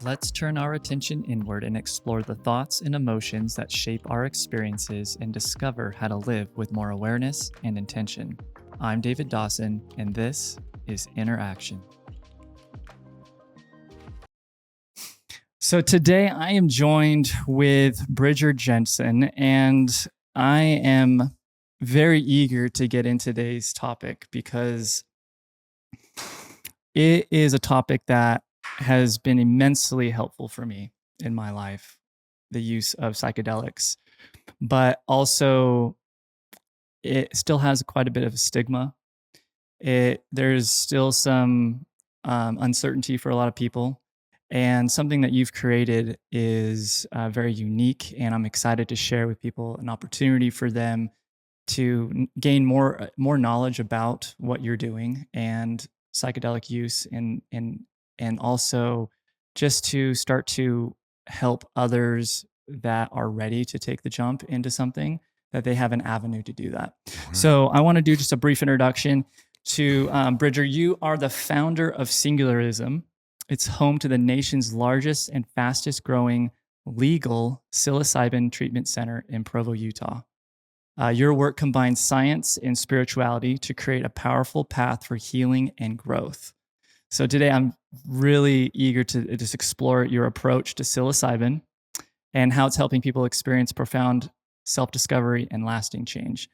Let's turn our attention inward and explore the thoughts and emotions that shape our experiences and discover how to live with more awareness and intention. I'm David Dawson, and this is Interaction. So today I am joined with Bridger Jensen, and I am very eager to get in today's topic because it is a topic that has been immensely helpful for me in my life, the use of psychedelics, but also it still has quite a bit of a stigma. There's still some uncertainty for a lot of people, and something that you've created is very unique, and I'm excited to share with people an opportunity for them to gain more knowledge about what you're doing and psychedelic use, and also just to start to help others that are ready to take the jump into something, that they have an avenue to do that. So I want to do just a brief introduction to Bridger. You are the founder of Singularism. It's home to the nation's largest and fastest growing legal psilocybin treatment center in Provo, Utah. Your work combines science and spirituality to create a powerful path for healing and growth. So today I'm really eager to just explore your approach to psilocybin and how it's helping people experience profound self-discovery and lasting change.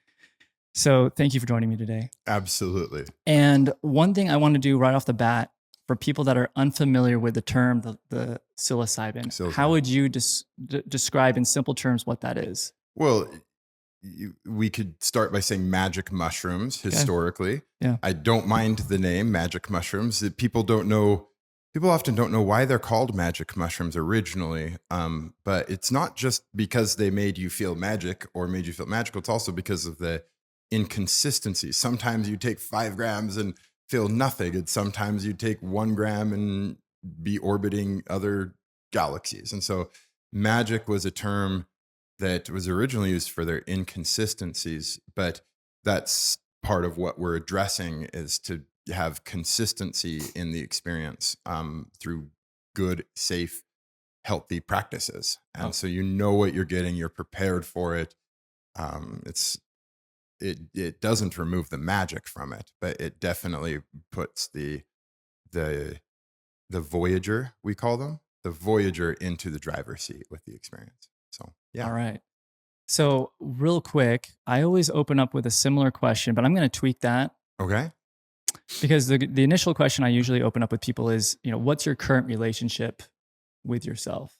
So thank you for joining me today. Absolutely. And one thing I want to do right off the bat for people that are unfamiliar with the term, the psilocybin, how would you describe in simple terms what that is? Well, we could start by saying magic mushrooms historically. Okay. Yeah. I don't mind the name magic mushrooms. People often don't know why they're called magic mushrooms originally. But it's not just because they made you feel magic or made you feel magical. It's also because of the inconsistency. Sometimes you take 5 grams and feel nothing. And sometimes you take 1 gram and be orbiting other galaxies. And so magic was a term that was originally used for their inconsistencies, but that's part of what we're addressing, is to have consistency in the experience through good, safe, healthy practices. And so you know what you're getting, you're prepared for it. It doesn't remove the magic from it, but it definitely puts the voyager, we call them, the voyager, into the driver's seat with the experience. So, yeah. All right. So real quick, I always open up with a similar question, but I'm going to tweak that. Okay. Because the initial question I usually open up with people is, what's your current relationship with yourself?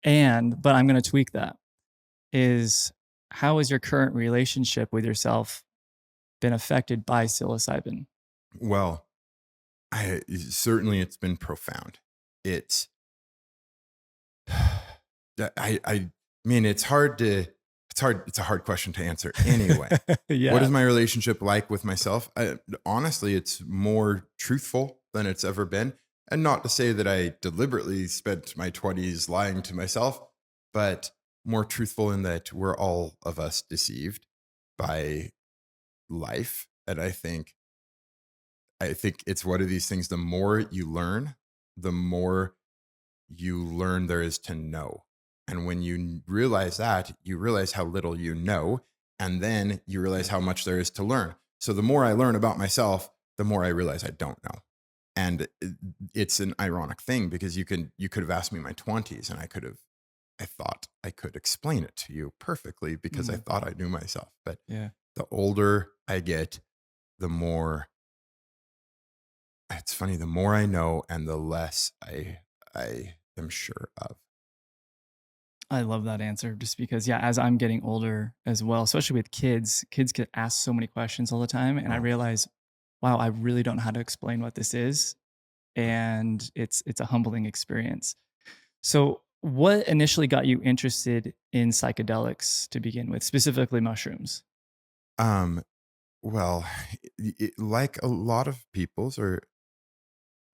But I'm going to tweak that, is how has your current relationship with yourself been affected by psilocybin? Well, certainly it's been profound. It's a hard question to answer anyway. Yeah. What is my relationship like with myself? Honestly, it's more truthful than it's ever been. And not to say that I deliberately spent my 20s lying to myself, but more truthful in that we're all of us deceived by life. And I think it's one of these things, the more you learn there is to know. And when you realize that, you realize how little you know, and then you realize how much there is to learn. So the more I learn about myself, the more I realize I don't know. And it's an ironic thing, because you could have asked me in my 20s, and I thought I could explain it to you perfectly because I thought I knew myself. But the older I get, the more I know, and the less I am sure of. I love that answer, just because, as I'm getting older as well, especially with kids get asked so many questions all the time. And I realize, wow, I really don't know how to explain what this is. And it's a humbling experience. So what initially got you interested in psychedelics to begin with, specifically mushrooms? Well, like a lot of people's, or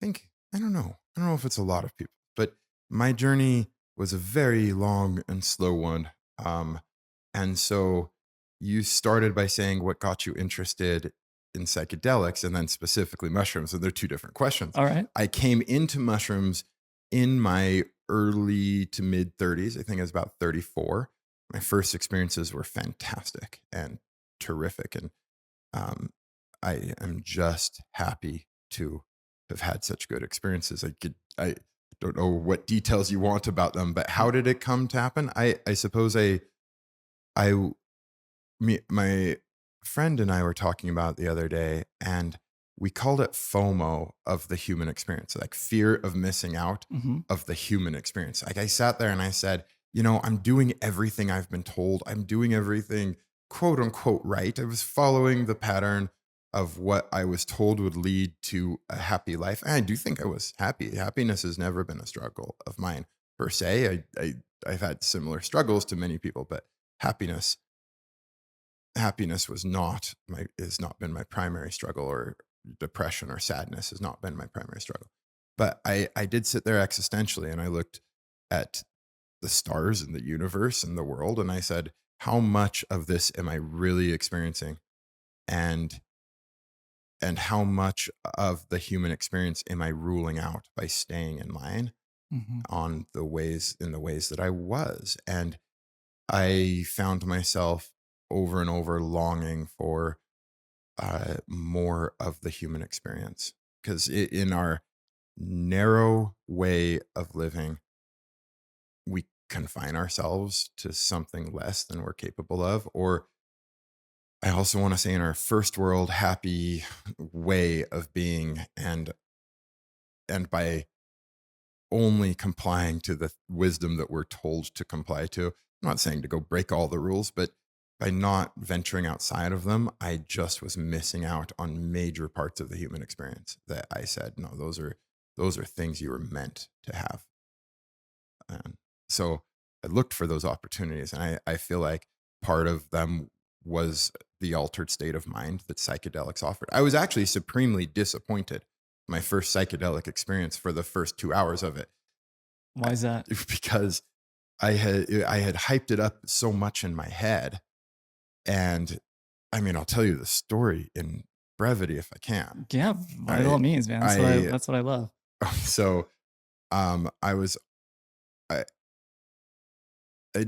I don't know if it's a lot of people, but my journey was a very long and slow one. And so you started by saying what got you interested in psychedelics, and then specifically mushrooms. And they're two different questions. All right. I came into mushrooms in my early to mid 30s. I think I was about 34. My first experiences were fantastic and terrific. And um, I am just happy to have had such good experiences. I don't know what details you want about them, but how did it come to happen? I suppose I, my friend and I were talking about it the other day, and we called it FOMO of the human experience, like fear of missing out Hmm. of the human experience. Like I sat there and I said, you know, I'm doing everything I've been told. I'm doing everything quote unquote right. I was following the pattern of what I was told would lead to a happy life. And I do think I was happy. Happiness has never been a struggle of mine per se. I've had similar struggles to many people, but happiness happiness has not been my primary struggle, or depression or sadness has not been my primary struggle. But I did sit there existentially and I looked at the stars and the universe and the world, and I said, how much of this am I really experiencing? And how much of the human experience am I ruling out by staying in line Hmm. on the ways in the ways that I was? And I found myself over and over longing for more of the human experience, because in our narrow way of living, we confine ourselves to something less than we're capable of. Or I also want to say, in our first world happy way of being, and by only complying to the wisdom that we're told to comply to. I'm not saying to go break all the rules, but by not venturing outside of them, I just was missing out on major parts of the human experience that I said, no, those are things you were meant to have. And so I looked for those opportunities, and I feel like part of them was the altered state of mind that psychedelics offered. I was actually supremely disappointed my first psychedelic experience for the first 2 hours of it, Why is that? because I had hyped it up so much in my head. And I mean, I'll tell you the story in brevity if I can. Yeah, by I all means, man. I That's what I love. so I was I,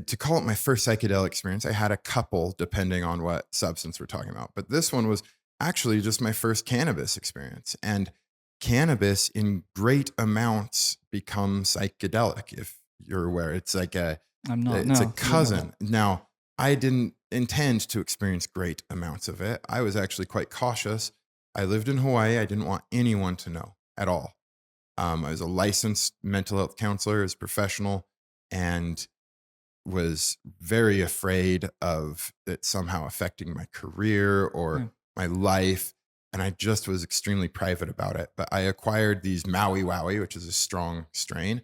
to call it my first psychedelic experience. I had a couple depending on what substance we're talking about, but this one was actually just my first cannabis experience. And cannabis in great amounts becomes psychedelic, if you're aware. It's like I'm not. it's a No, I didn't know that. cousin. Now, I didn't intend to experience great amounts of it. I was actually quite cautious. I lived in Hawaii. I didn't want anyone to know at all. I was a licensed mental health counselor, as professional, and was very afraid of it somehow affecting my career or Yeah. my life. And I just was extremely private about it. But I acquired these Maui Wowie, which is a strong strain,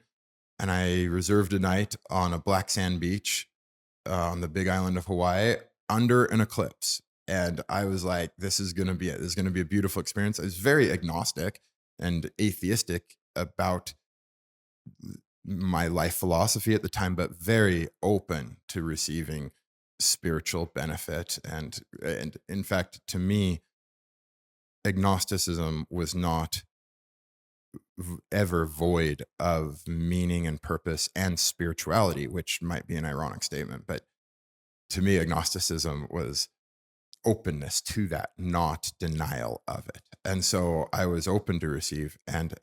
and I reserved a night on a black sand beach on the big island of Hawaii under an eclipse. And I was like, this is going to be it. This is going to be a beautiful experience. I was very agnostic and atheistic about my life philosophy at the time, but very open to receiving spiritual benefit. And in fact, to me, agnosticism was not ever void of meaning and purpose and spirituality, which might be an ironic statement. But to me, agnosticism was openness to that, not denial of it. And so I was open to receive. And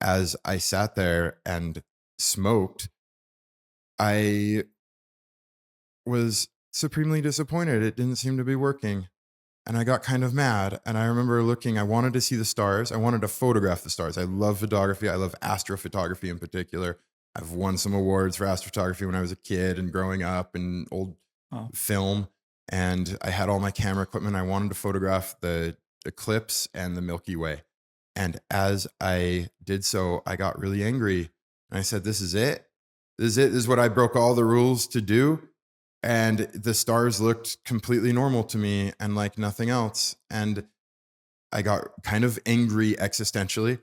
as I sat there and smoked, I was supremely disappointed. It didn't seem to be working. And I got kind of mad. And I remember looking, I wanted to see the stars. I wanted to photograph the stars. I love photography. I love astrophotography in particular. I've won some awards for astrophotography when I was a kid and growing up, and old Oh, film. And I had all my camera equipment. I wanted to photograph the eclipse and the Milky Way. And as I did so, I got really angry. And I said, this is it. This is it. This is what I broke all the rules to do. And the stars looked completely normal to me and like nothing else. And I got kind of angry existentially.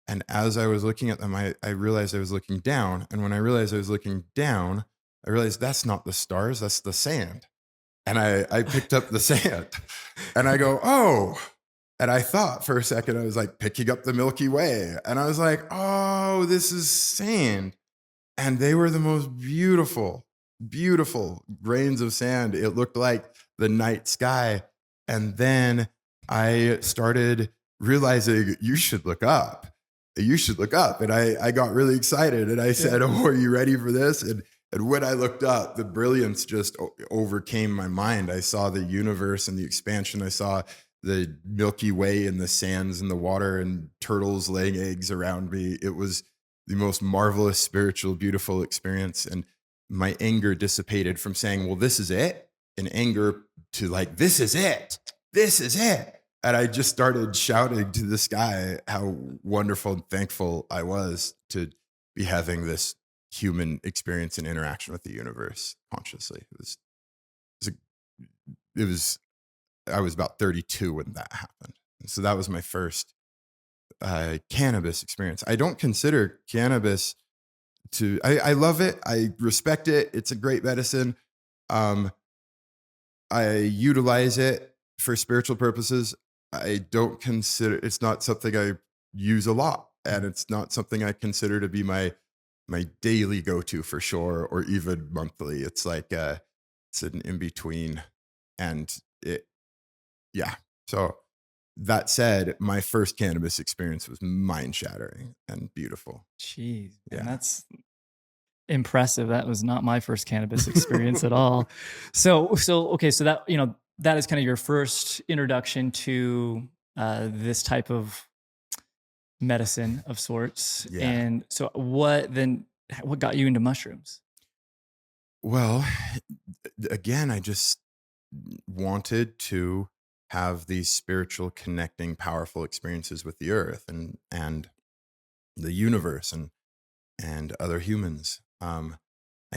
And as I was looking at them, I realized I was looking down. And when I realized I was looking down, I realized that's not the stars, that's the sand. And I picked up the sand and I go, oh, And I thought for a second, I was like picking up the Milky Way. And I was like, oh, this is sand. And they were the most beautiful, beautiful grains of sand. It looked like the night sky. And then I started realizing you should look up. You should look up. And I got really excited and I said, oh, are you ready for this? And when I looked up, the brilliance just overcame my mind. I saw the universe and the expansion. I saw the Milky Way and the sands and the water and turtles laying eggs around me. It was the most marvelous, spiritual, beautiful experience. And my anger dissipated from saying, well, this is it, and anger to like, this is it. This is it. And I just started shouting to the sky how wonderful and thankful I was to be having this human experience and interaction with the universe consciously. It was I was about 32 when that happened. And so that was my first cannabis experience. I don't consider cannabis I love it. I respect it. It's a great medicine. Um, I utilize it for spiritual purposes. I don't consider it's not something I use a lot, and it's not something I consider to be my daily go-to for sure, or even monthly. It's like it's an in between, and it yeah. So that said, my first cannabis experience was mind-shattering and beautiful. Jeez, man, Yeah. that's impressive. That was not my first cannabis experience at all. So okay, so that that is kind of your first introduction to this type of medicine of sorts. Yeah. And so what got you into mushrooms? Well, again, I just wanted to have these spiritual, connecting, powerful experiences with the earth and the universe and other humans. I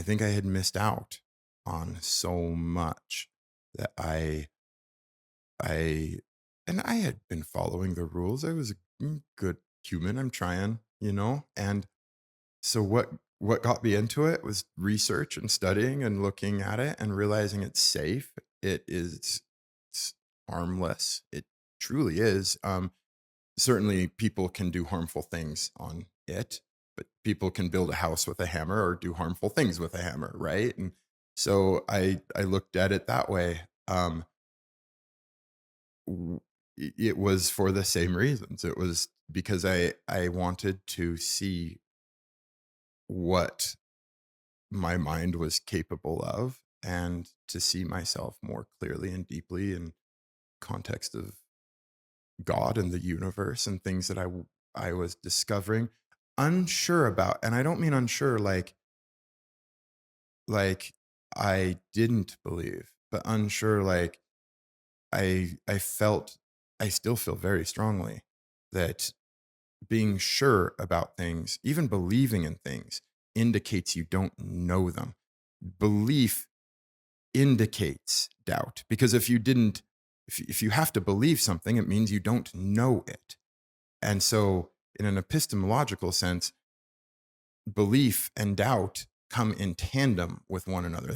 think I had missed out on so much that I and I had been following the rules. I was a good human. I'm trying, and so what got me into it was research and studying and looking at it and realizing it's safe. It's harmless. It truly is. Certainly people can do harmful things on it, but people can build a house with a hammer or do harmful things with a hammer, right? And so I looked at it that way. It was for the same reasons. It was because I wanted to see what my mind was capable of, and to see myself more clearly and deeply in context of God and the universe and things that I was discovering, unsure about. And I don't mean unsure like I didn't believe, but unsure like I felt I still feel very strongly that being sure about things, even believing in things, indicates you don't know them. Belief indicates doubt, because if you have to believe something, it means you don't know it. And so in an epistemological sense, belief and doubt come in tandem with one another.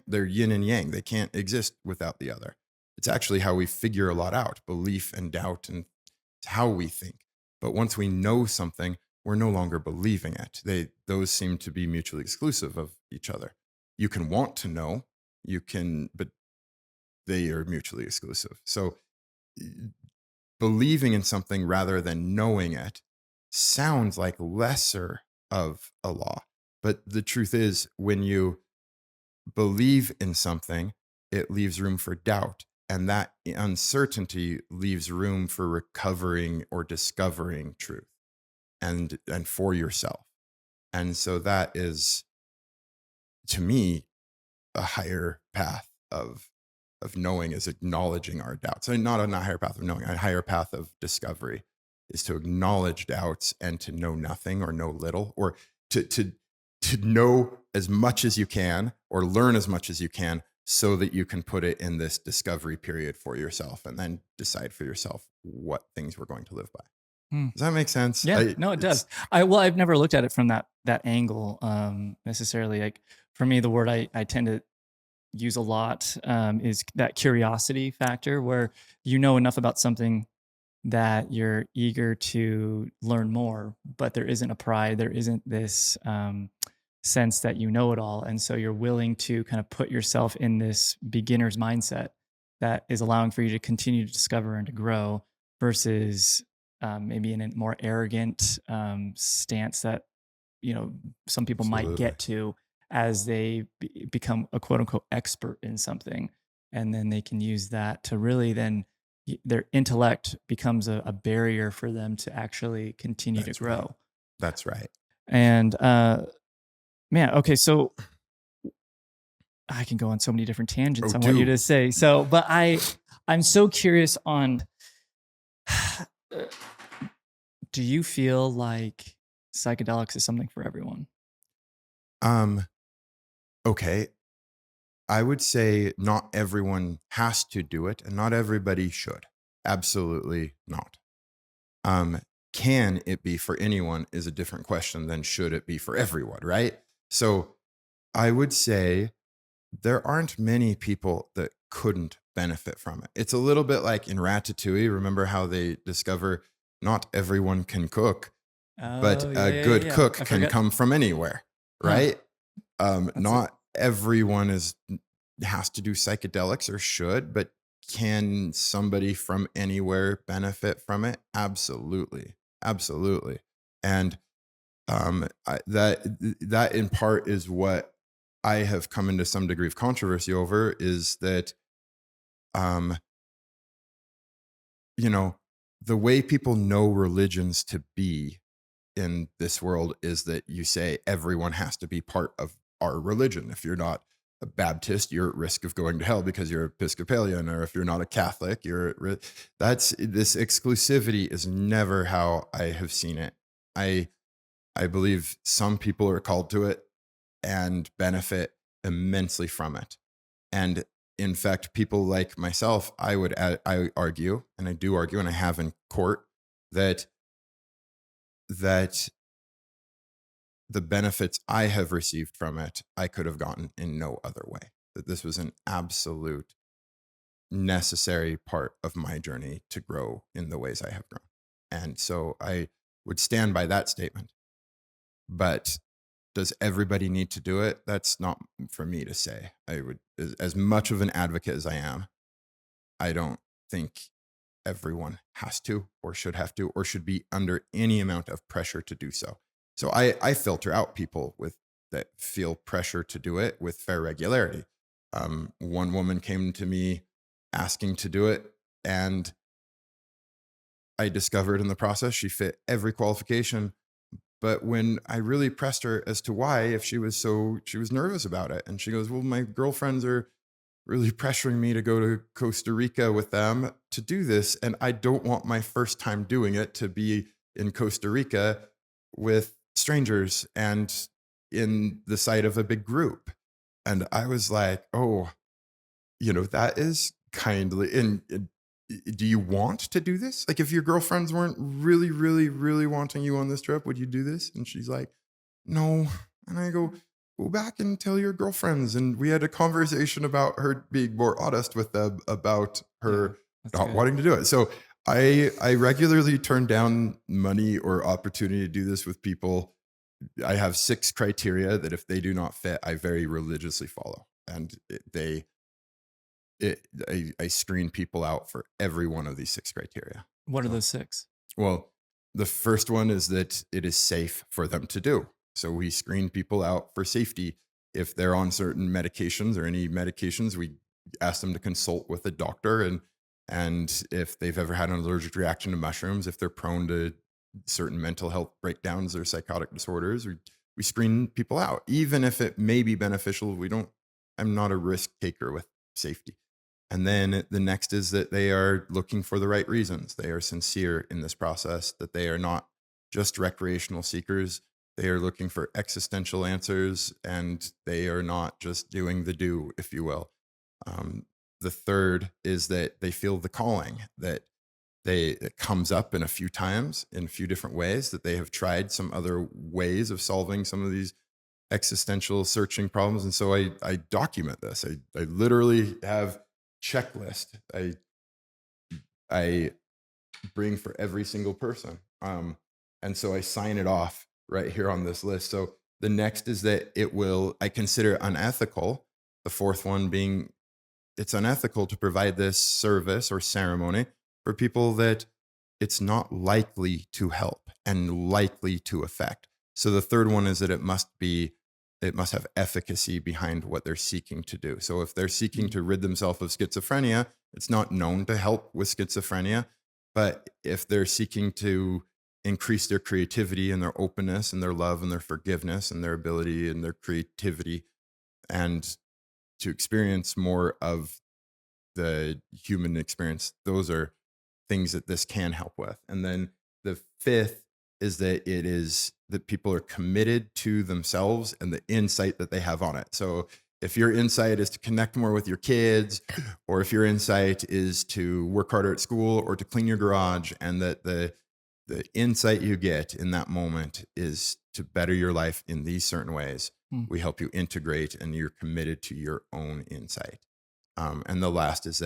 They're yin and yang. They can't exist without the other. It's actually how we figure a lot out, belief and doubt, and it's how we think. But once we know something, we're no longer believing it. Those seem to be mutually exclusive of each other. You can want to know, but they are mutually exclusive. So believing in something rather than knowing it sounds like lesser of a law. But the truth is, when you believe in something, it leaves room for doubt. And that uncertainty leaves room for recovering or discovering truth and for yourself. And so that is, to me, a higher path of knowing, is acknowledging our doubts. So not a higher path of knowing, a higher path of discovery is to acknowledge doubts and to know nothing or know little, or to know as much as you can or learn as much as you can, so that you can put it in this discovery period for yourself and then decide for yourself what things we're going to live by. Does that make sense? Yeah, no, it does. I've never looked at it from that angle necessarily. Like for me, the word I tend to use a lot is that curiosity factor, where you know enough about something that you're eager to learn more, but there isn't a pride, there isn't this sense that you know it all. And so you're willing to kind of put yourself in this beginner's mindset that is allowing for you to continue to discover and to grow versus maybe in a more arrogant stance that, some people might Absolutely. get to as they become a quote unquote expert in something. And then they can use that to really then their intellect becomes a barrier for them to actually continue to That's right. grow. That's right. And man, okay, so I can go on so many different tangents Oh, on what you do. to say. So, but I'm so curious on do you feel like psychedelics is something for everyone? Um, okay. I would say not everyone has to do it and not everybody should. Absolutely not. Um, can it be for anyone is a different question than should it be for everyone, right? So I would say there aren't many people that couldn't benefit from it. It's a little bit like in Ratatouille. Remember how they discover not everyone can cook, but Oh, a yeah, yeah, yeah, good yeah. cook I can forgot. come from anywhere, Huh. right? That's it. Not everyone has to do psychedelics or should, but can somebody from anywhere benefit from it? Absolutely, absolutely. And that in part is what I have come into some degree of controversy over is that um, you know the way people know religions to be in this world is that you say everyone has to be part of our religion. If you're not a Baptist, you're at risk of going to hell because you're Episcopalian, or if you're not a Catholic, you're at risk. That's this exclusivity is never how I have seen it. I I believe some people are called to it and benefit immensely from it. And in fact, people like myself, I argue, and I do argue, and I have in court that that the benefits I have received from it, I could have gotten in no other way. That this was an absolute necessary part of my journey to grow in the ways I have grown. And so I would stand by that statement. But does everybody need to do it? That's not for me to say. I would, as much of an advocate as I am, I don't think everyone has to or should have to or should be under any amount of pressure to do so. So I filter out people with that feel pressure to do it with fair regularity. One woman came to me asking to do it, and I discovered in the process she fit every qualification. But when I really pressed her as to why, if she was nervous about it, and she goes, "Well, my girlfriends are really pressuring me to go to Costa Rica with them to do this. And I don't want my first time doing it to be in Costa Rica with strangers and in the sight of a big group." And I was like, oh, that is kindly. And do you want to do this? Like, if your girlfriends weren't really, really, really wanting you on this trip, would you do this? And she's like, no. And I go back and tell your girlfriends. And we had a conversation about her being more honest with them about Yeah, her that's not good. wanting to do it. So I regularly turn down money or opportunity to do this with people. I have 6 criteria that if they do not fit, I very religiously follow. And I screen people out for every one of these 6 criteria. What are So, those six? well, the first one is that it is safe for them to do. So we screen people out for safety. If they're on certain medications or any medications, we ask them to consult with a doctor, and if they've ever had an allergic reaction to mushrooms, if they're prone to certain mental health breakdowns or psychotic disorders, we screen people out. Even if it may be beneficial, I'm not a risk taker with safety. And then the next is that they are looking for the right reasons. They are sincere in this process, that they are not just recreational seekers. They are looking for existential answers, and they are not just doing the do, if you will. Um, the third is that they feel the calling, that it comes up in a few times in a few different ways, that they have tried some other ways of solving some of these existential searching problems. And so I document this. I literally have checklist. I bring for every single person. And so I sign it off right here on this list. So the next is that I consider unethical. The fourth one being it's unethical to provide this service or ceremony for people that it's not likely to help and likely to affect. So the third one is that it must have efficacy behind what they're seeking to do. So if they're seeking to rid themselves of schizophrenia, it's not known to help with schizophrenia. But if they're seeking to increase their creativity and their openness and their love and their forgiveness and their ability and their creativity and to experience more of the human experience, those are things that this can help with. And then the fifth is that people are committed to themselves and the insight that they have on it. So if your insight is to connect more with your kids, or if your insight is to work harder at school or to clean your garage, and that the insight you get in that moment is to better your life in these certain ways, we help you integrate and you're committed to your own insight. And the last is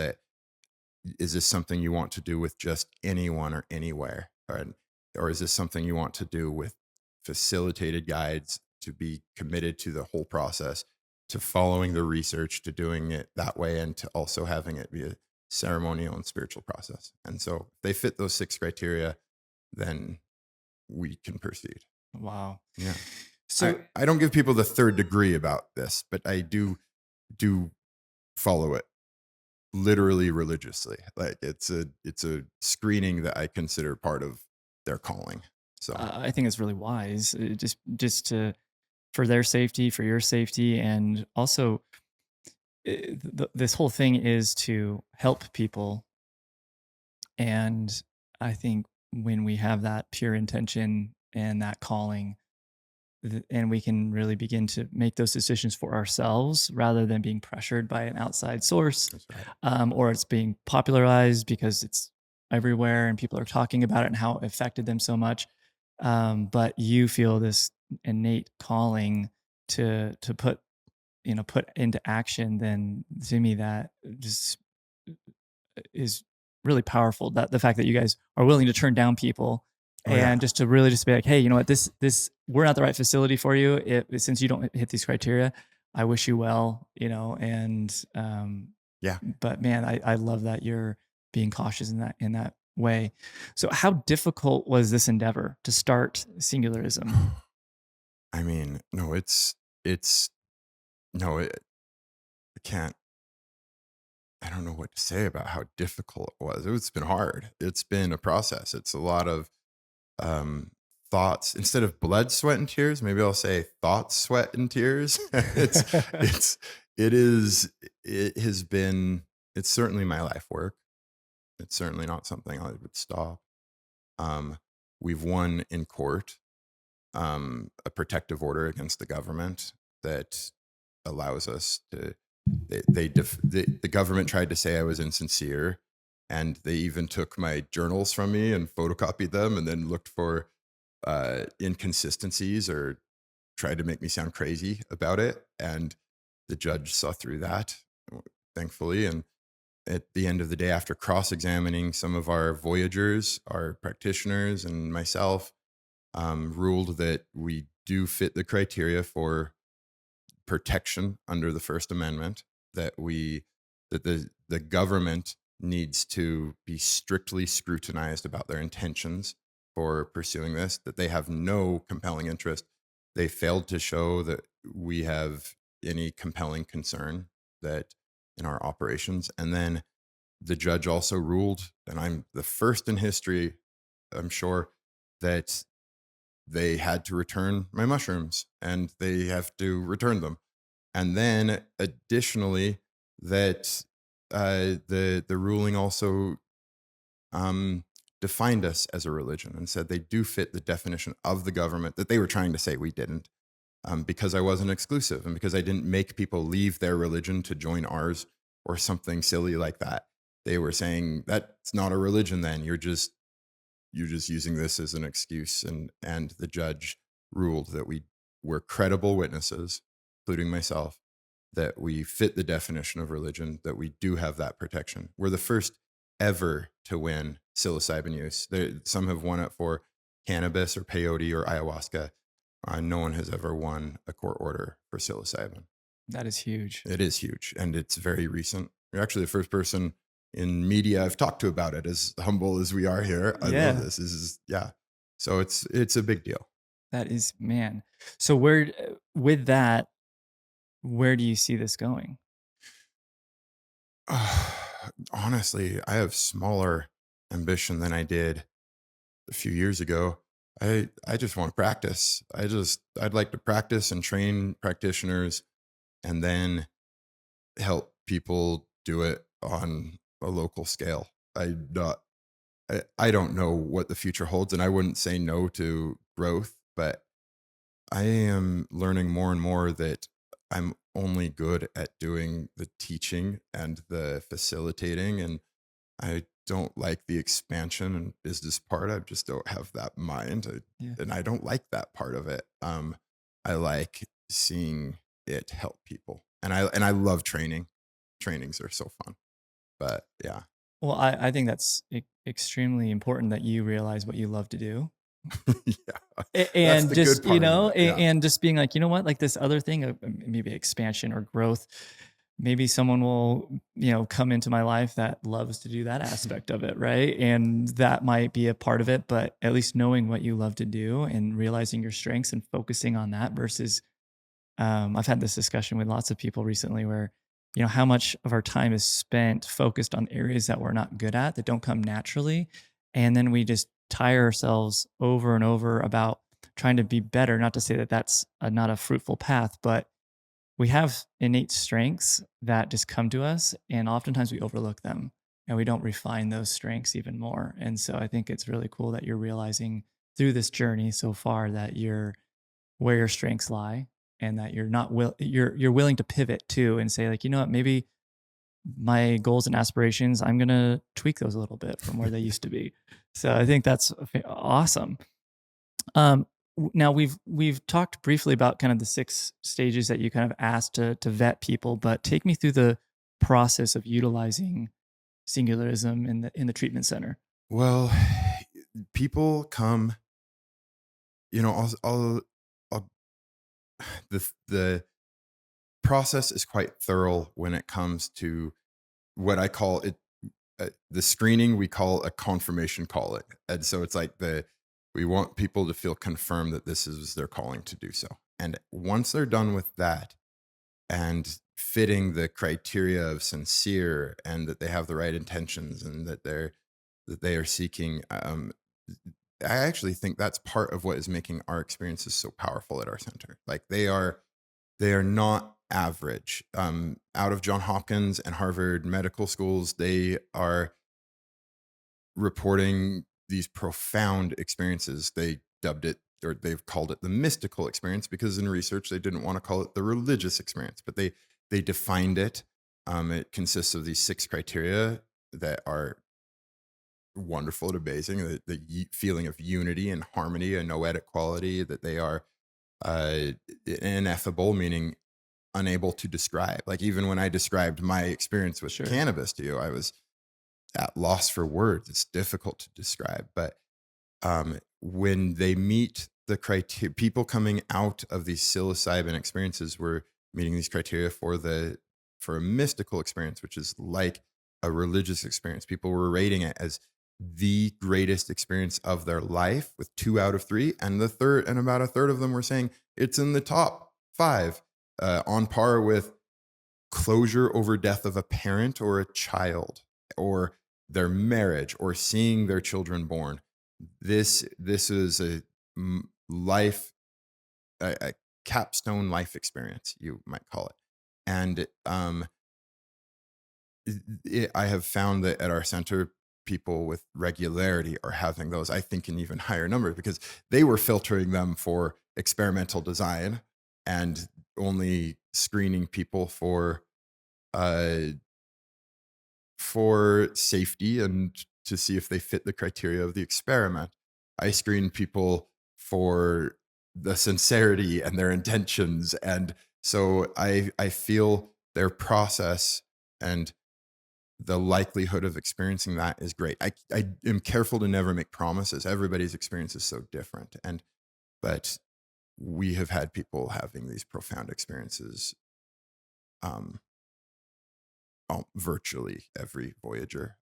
this something you want to do with just anyone or anywhere? Or is this something you want to do with facilitated guides, to be committed to the whole process, to following the research, to doing it that way, and to also having it be a ceremonial and spiritual process? And so if they fit those 6 criteria, then we can proceed. Wow. Yeah. So I don't give people the 3rd degree about this, but I do follow it literally religiously. Like it's a screening that I consider part of their calling. So I think it's really wise, just to for their safety, for your safety, and also this whole thing is to help people. And I think when we have that pure intention and that calling, and we can really begin to make those decisions for ourselves rather than being pressured by an outside source, that's right. or it's being popularized because it's everywhere and people are talking about it and how it affected them so much. But you feel this innate calling to put into action. Then to me, that just is really powerful. That the fact that you guys are willing to turn down people Oh yeah. and just to really just be like, hey, you know what, this we're not the right facility for you. Since you don't hit these criteria, I wish you well, and Yeah. but man, I love that you're being cautious in that way. So how difficult was this endeavor to start Singularism? I mean, no, no, I can't, I don't know what to say about how difficult it was. It's been hard. It's been a process. It's a lot of um, thoughts. Instead of blood, sweat, and tears, maybe I'll say thoughts, sweat, and tears. it's, it is, it has been, it's certainly my life work. It's certainly not something I would stop. Um, we've won in court a protective order against the government that allows us to. The government tried to say I was insincere, and they even took my journals from me and photocopied them, and then looked for inconsistencies or tried to make me sound crazy about it. And the judge saw through that, thankfully. And at the end of the day, after cross-examining some of our voyagers, our practitioners, and myself, ruled that we do fit the criteria for protection under the First Amendment, that the government needs to be strictly scrutinized about their intentions for pursuing this, that they have no compelling interest. They failed to show that we have any compelling concern that in our operations. And then the judge also ruled, and I'm the first in history, I'm sure, that they had to return my mushrooms and they have to return them. And then additionally, that the ruling also defined us as a religion and said they do fit the definition of the government that they were trying to say we didn't, because I wasn't exclusive and because I didn't make people leave their religion to join ours or something silly like that. They were saying that's not a religion. Then you're just using this as an excuse. And the judge ruled that we were credible witnesses, including myself, that we fit the definition of religion, that we do have that protection. We're the first ever to win psilocybin use. Some have won it for cannabis or peyote or ayahuasca. No one has ever won a court order for psilocybin. That is huge. It is huge, and it's very recent. You're actually the first person in media I've talked to about it. As humble as we are here, I love Yeah, this. This is yeah. So it's a big deal. that is, man. So where with that, where do you see this going? Honestly, I have smaller ambition than I did a few years ago. I just want to practice. I'd like to practice and train practitioners and then help people do it on a local scale. I don't know what the future holds, and I wouldn't say no to growth, but I am learning more and more that I'm only good at doing the teaching and the facilitating, and I don't like the expansion and business part. I just don't have that mind, Yeah. and I don't like that part of it. I like seeing it help people, and I love training. Trainings are so fun, but yeah, Well, I think that's extremely important that you realize what you love to do. yeah, that's And the good just, part of it. Yeah. and just being like, you know what, like this other thing, maybe expansion or growth, maybe someone will, come into my life that loves to do that aspect of it. Right. And that might be a part of it, but at least knowing what you love to do and realizing your strengths and focusing on that versus, I've had this discussion with lots of people recently where, how much of our time is spent focused on areas that we're not good at, that don't come naturally. And then we just tire ourselves over and over about trying to be better. Not to say that that's not a fruitful path, but we have innate strengths that just come to us. And oftentimes we overlook them and we don't refine those strengths even more. And so I think it's really cool that you're realizing through this journey so far that you're where your strengths lie and that you're not you're willing to pivot too and say like, you know what, maybe my goals and aspirations, I'm going to tweak those a little bit from where they used to be. So I think that's awesome. Now we've talked briefly about kind of the 6 stages that you kind of asked to vet people, but take me through the process of utilizing singularism in the treatment center. Well, people come. I'll the process is quite thorough when it comes to what I call it. The screening we call a confirmation call, and so it's like we want people to feel confirmed that this is their calling to do so. And once they're done with that and fitting the criteria of sincere and that they have the right intentions and that they are seeking, I actually think that's part of what is making our experiences so powerful at our center. Like they are not average. Out of John Hopkins and Harvard medical schools, they are reporting these profound experiences. They dubbed it, or they've called it, the mystical experience, because in research they didn't want to call it the religious experience, but they defined it. It consists of these 6 criteria that are wonderful and amazing. The feeling of unity and harmony and noetic quality, that they are ineffable, meaning unable to describe. Like even when I described my experience with Sure. cannabis to you, I was at loss for words. It's difficult to describe. But when they meet the criteria, people coming out of these psilocybin experiences were meeting these criteria for a mystical experience, which is like a religious experience. People were rating it as the greatest experience of their life with 2 out of 3, and about a third of them were saying it's in the top 5, on par with closure over death of a parent or a child, or their marriage, or seeing their children born. This is a life, a capstone life experience, you might call it. And I have found that at our center, people with regularity are having those, I think, in even higher numbers, because they were filtering them for experimental design and only screening people for safety and to see if they fit the criteria of the experiment. I screen people for the sincerity and their intentions, and so I feel their process and the likelihood of experiencing that is great. I am careful to never make promises. Everybody's experience is so different. But we have had people having these profound experiences, um, virtually every Voyager.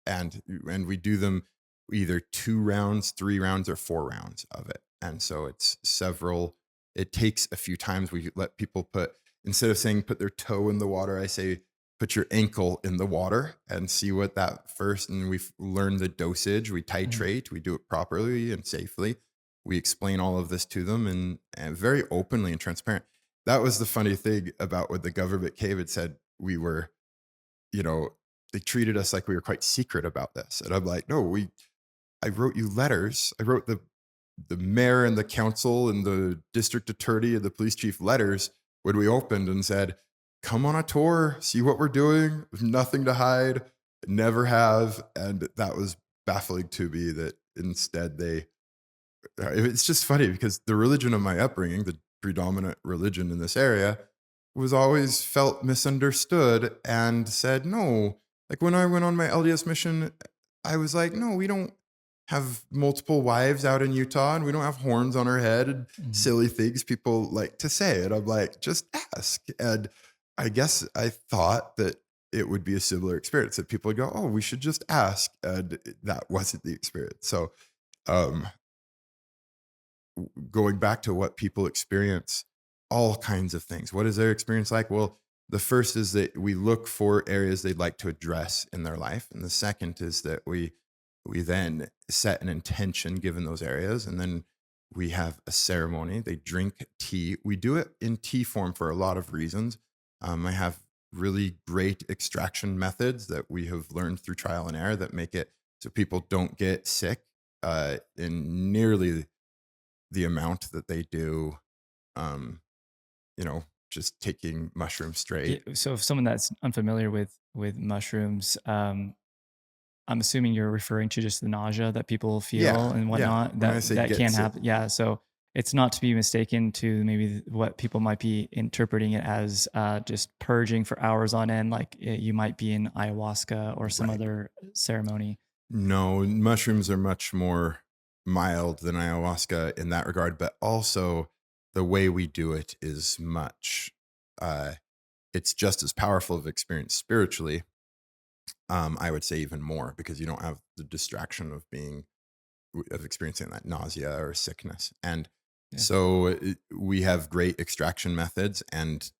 And we do them either 2 rounds, 3 rounds, or 4 rounds of it. And so it takes a few times. We let people instead of saying put their toe in the water, I say put your ankle in the water and see what that first. And we've learned the dosage. We titrate, we do it properly and safely. We explain all of this to them and very openly and transparent. That was the funny thing about what the government came and said. We were, they treated us like we were quite secret about this. And I'm like, no, I wrote you letters. I wrote the mayor and the council and the district attorney and the police chief letters when we opened and said, come on a tour, see what we're doing. There's nothing to hide, never have. And that was baffling to me that instead it's just funny because the religion of my upbringing, the predominant religion in this area, was always felt misunderstood and said, no. Like when I went on my LDS mission, I was like, no, we don't have multiple wives out in Utah and we don't have horns on our head and silly things people like to say. And I'm like, just ask. And I guess I thought that it would be a similar experience, that people would go, oh, we should just ask. And that wasn't the experience. So going back to what people experience, all kinds of things. What is their experience like? Well, the first is that we look for areas they'd like to address in their life. And the second is that we then set an intention given those areas. And then we have a ceremony. They drink tea. We do it in tea form for a lot of reasons. I have really great extraction methods that we have learned through trial and error that make it so people don't get sick in nearly the amount that they do, just taking mushrooms straight. So if someone that's unfamiliar with mushrooms, I'm assuming you're referring to just the nausea that people feel and whatnot. When I say That get can sick. happen. Yeah. So it's not to be mistaken to maybe what people might be interpreting it as just purging for hours on end, like you might be in ayahuasca or some other ceremony. No, mushrooms are much more mild than ayahuasca in that regard, but also the way we do it is much, it's just as powerful of experience spiritually. I would say even more, because you don't have the distraction of experiencing that nausea or sickness. And so we have great extraction methods and,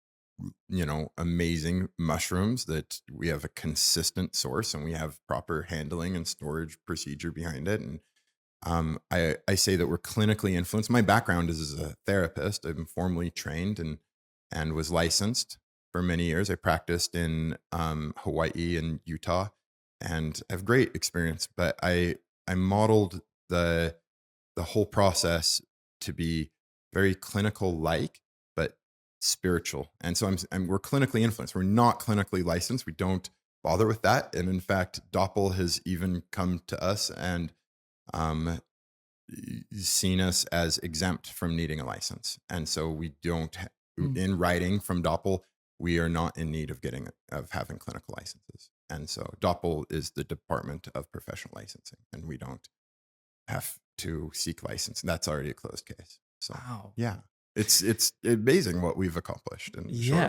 amazing mushrooms that we have a consistent source and we have proper handling and storage procedure behind it. And I say that we're clinically influenced. My background is as a therapist. I'm formally trained and was licensed for many years. I practiced in Hawaii and Utah, and I have great experience. But I modeled the whole process to be very clinical like, but spiritual. And so we're clinically influenced. We're not clinically licensed. We don't bother with that. And in fact, Doppel has even come to us and seen us as exempt from needing a license. And so we don't, in writing from Doppel, we are not in need of having clinical licenses. And so Doppel is the Department of Professional Licensing, and we don't have to seek license. That's already a closed case. So yeah, it's amazing what we've accomplished.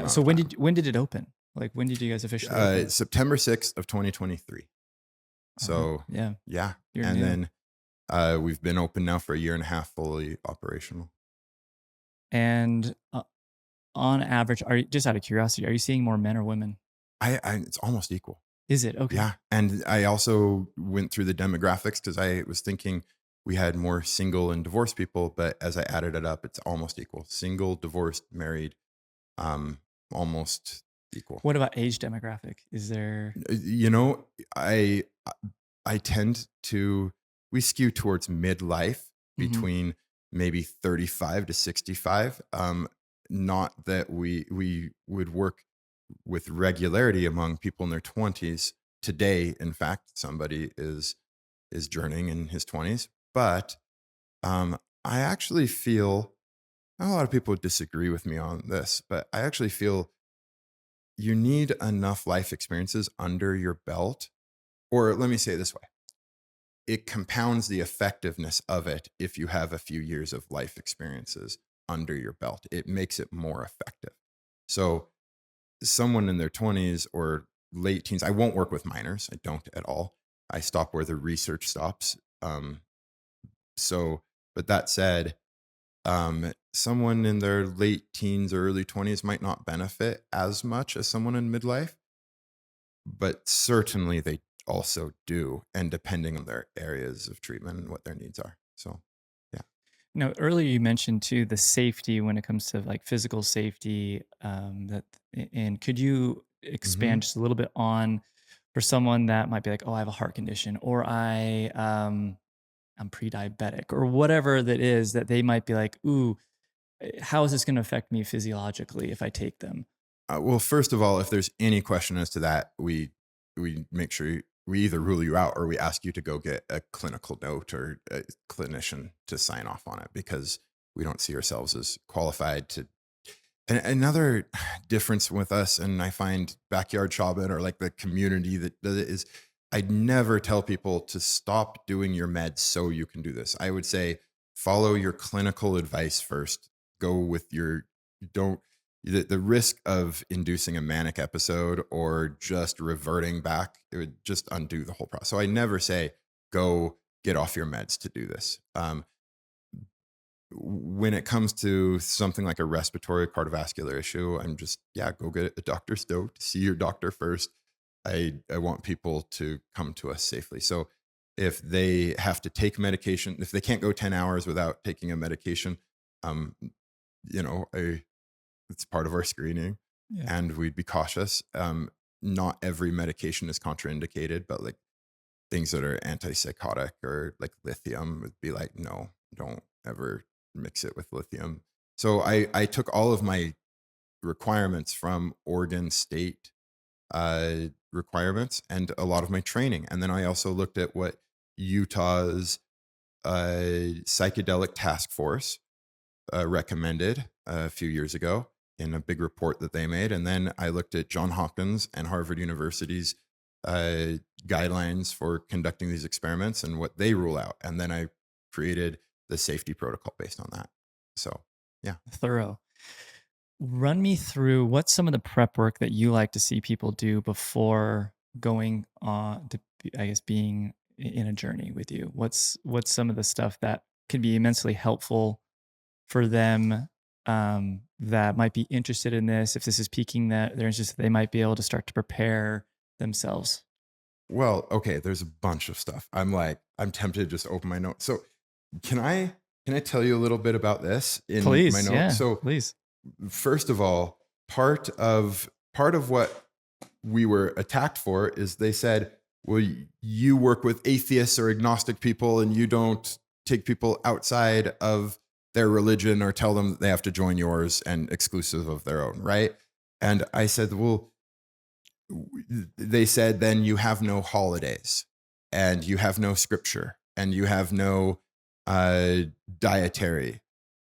So when did it open? Like when did you guys officially open? September 6th of 2023. So yeah. And new. Then we've been open now for a year and a half, fully operational. And on average, just out of curiosity, are you seeing more men or women? It's almost equal. Is it? Okay. Yeah. And I also went through the demographics because I was thinking we had more single and divorced people, but as I added it up, it's almost equal. Single, divorced, married, almost equal. What about age demographic? Is there? I tend to, we skew towards midlife between maybe 35 to 65. Not that we would work with regularity among people in their 20s. Today, in fact, somebody is journeying in his 20s. But I actually feel, a lot of people would disagree with me on this, but I actually feel you need enough life experiences under your belt, or let me say it this way, it compounds the effectiveness of it if you have a few years of life experiences under your belt. It makes it more effective. So someone in their 20s or late teens, I won't work with minors. I don't at all. I stop where the research stops. So, but that said, someone in their late teens or early 20s might not benefit as much as someone in midlife, but certainly they also do, and depending on their areas of treatment and what their needs are. So, yeah. Now, earlier you mentioned too the safety when it comes to like physical safety. And could you hmm expand just a little bit on for someone that might be like, oh, I have a heart condition, or I'm pre-diabetic, or whatever that is that they might be like, ooh, how is this going to affect me physiologically if I take them? Well, first of all, if there's any question as to that, we make sure we either rule you out or we ask you to go get a clinical note or a clinician to sign off on it, because we don't see ourselves as qualified to. And another difference with us, and I find backyard shaman or like the community that does it, is I'd never tell people to stop doing your meds so you can do this. I would say follow your clinical advice first. Go with your, don't, the risk of inducing a manic episode or just reverting back, it would just undo the whole process. So I never say, go get off your meds to do this. When it comes to something like a respiratory cardiovascular issue, I'm just, yeah, go get a doctor's note, see your doctor first. I want people to come to us safely. So if they have to take medication, if they can't go 10 hours without taking a medication, um, you know, it's part of our screening, Yeah. and we'd be cautious. Not every medication is contraindicated, but like things that are antipsychotic or like lithium would be like, no, don't ever mix it with lithium. So I took all of my requirements from Oregon State requirements and a lot of my training. And then I also looked at what Utah's psychedelic task force recommended a few years ago in a big report that they made. And then I looked at John Hopkins and Harvard University's guidelines for conducting these experiments and what they rule out. And then I created the safety protocol based on that. So, yeah. Thorough. Run me through what's some of the prep work that you like to see people do before going on to, I guess, being in a journey with you. What's some of the stuff that can be immensely helpful for them, that might be interested in this? If this is piquing their interest, they might be able to start to prepare themselves. Well, okay, there's a bunch of stuff. I'm tempted to just open my notes. So can I tell you a little bit about this in my Please, notes? yeah, So please. first of all, part of what we were attacked for is they said, well, you work with atheists or agnostic people and you don't take people outside of their religion or tell them that they have to join yours and exclusive of their own, right? And I said, well, they said, then you have no holidays and you have no scripture and you have no dietary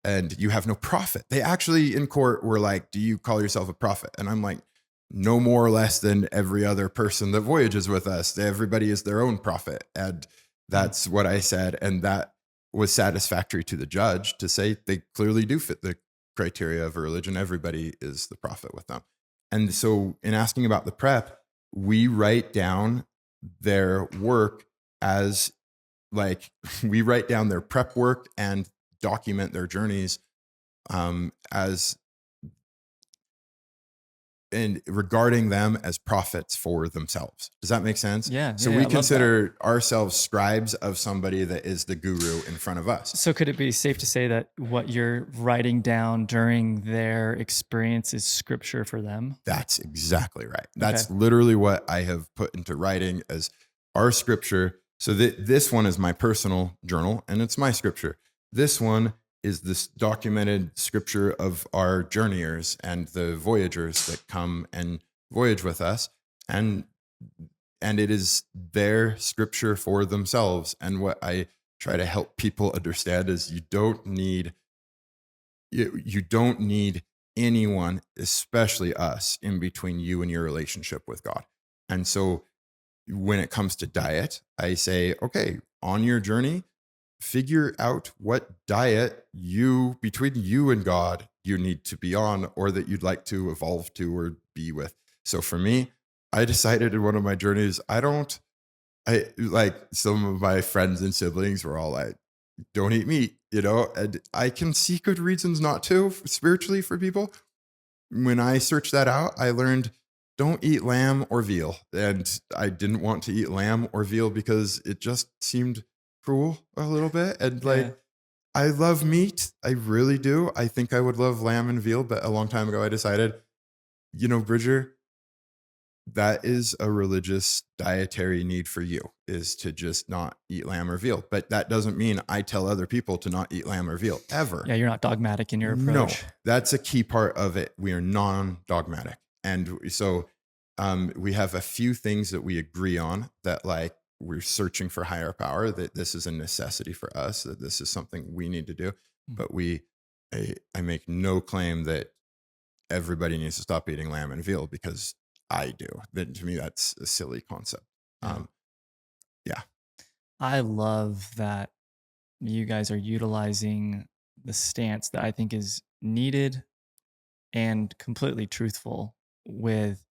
and you have no prophet. They actually in court were like, do you call yourself a prophet? And I'm like, no more or less than every other person that voyages with us. Everybody is their own prophet. And that's what I said. And that was satisfactory to the judge to say they clearly do fit the criteria of a religion. Everybody is the prophet with them. And so in asking about the prep, we write down their work as like, we write down their prep work and document their journeys as and regarding them as prophets for themselves. Does that make sense? Yeah, So yeah, we I love that. consider ourselves scribes of somebody that is the guru in front of us. So could it be safe to say that what you're writing down during their experience is scripture for them? That's exactly right. Okay. That's literally what I have put into writing as our scripture. So this one is my personal journal and it's my scripture. This one is this documented scripture of our journeyers and the voyagers that come and voyage with us. And it is their scripture for themselves. And what I try to help people understand is you don't need anyone, especially us, in between you and your relationship with God. And so when it comes to diet, I say, okay, on your journey, figure out what diet between you and God, you need to be on, or that you'd like to evolve to or be with. So for me, I decided in one of my journeys, I like, some of my friends and siblings were all like, don't eat meat, and I can see good reasons not to spiritually for people. When I searched that out, I learned don't eat lamb or veal. And I didn't want to eat lamb or veal because it just seemed cruel a little bit. And Yeah. like, I love meat. I really do. I think I would love lamb and veal, but a long time ago I decided, Bridger, that is a religious dietary need for you, is to just not eat lamb or veal. But that doesn't mean I tell other people to not eat lamb or veal ever. Yeah, you're not dogmatic in your No, approach. that's a key part of it. We are non-dogmatic. And so we have a few things that we agree on, that like we're searching for higher power, that this is a necessity for us, that this is something we need to do. But I make no claim that everybody needs to stop eating lamb and veal because I do. Then to me, that's a silly concept. Yeah. I love that you guys are utilizing the stance that I think is needed and completely truthful with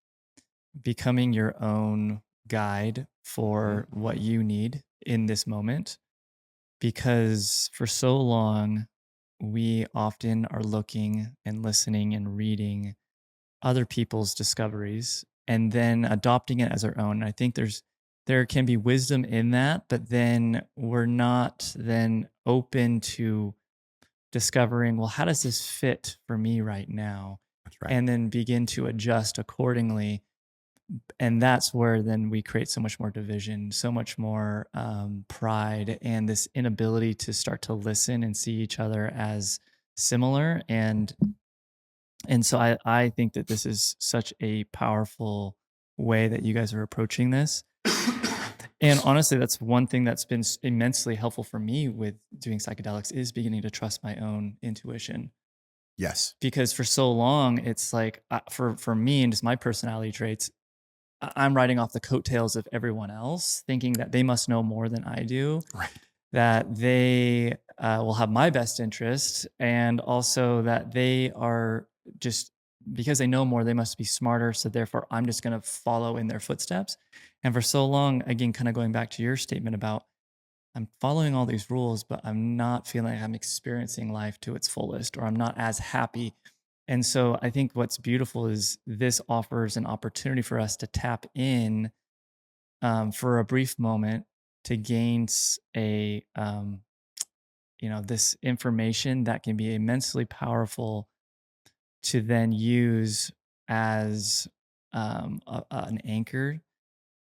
becoming your own guide for what you need in this moment. Because for so long, we often are looking and listening and reading other people's discoveries and then adopting it as our own. And I think there can be wisdom in that, but then we're not then open to discovering, well, how does this fit for me right now? That's right. And then begin to adjust accordingly. And that's where then we create so much more division, so much more pride, and this inability to start to listen and see each other as similar. And so I think that this is such a powerful way that you guys are approaching this. And honestly, that's one thing that's been immensely helpful for me with doing psychedelics, is beginning to trust my own intuition. Yes. Because for so long, it's like for me and just my personality traits, I'm riding off the coattails of everyone else, thinking that they must know more than I do, Right. that they will have my best interest, and also that they are just, because they know more, they must be smarter. So therefore, I'm just going to follow in their footsteps. And for so long, again, kind of going back to your statement about I'm following all these rules, but I'm not feeling like I'm experiencing life to its fullest, or I'm not as happy. And so I think what's beautiful is this offers an opportunity for us to tap in for a brief moment to gain this information that can be immensely powerful to then use as an anchor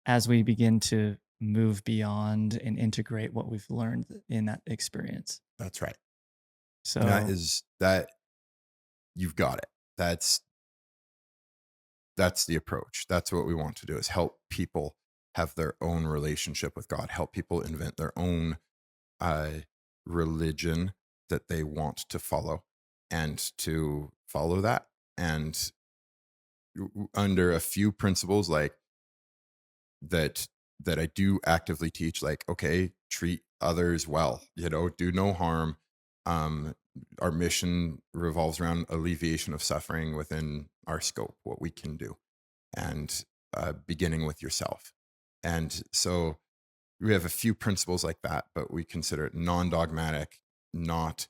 as we begin to move beyond and integrate what we've learned in that experience. That's right. So that you've got it. That's the approach. That's what we want to do, is help people have their own relationship with God, help people invent their own religion that they want to follow, and to follow that. And under a few principles like that I do actively teach, like, okay, treat others well, do no harm. Our mission revolves around alleviation of suffering within our scope, what we can do, and beginning with yourself. And so we have a few principles like that, but we consider it non-dogmatic, not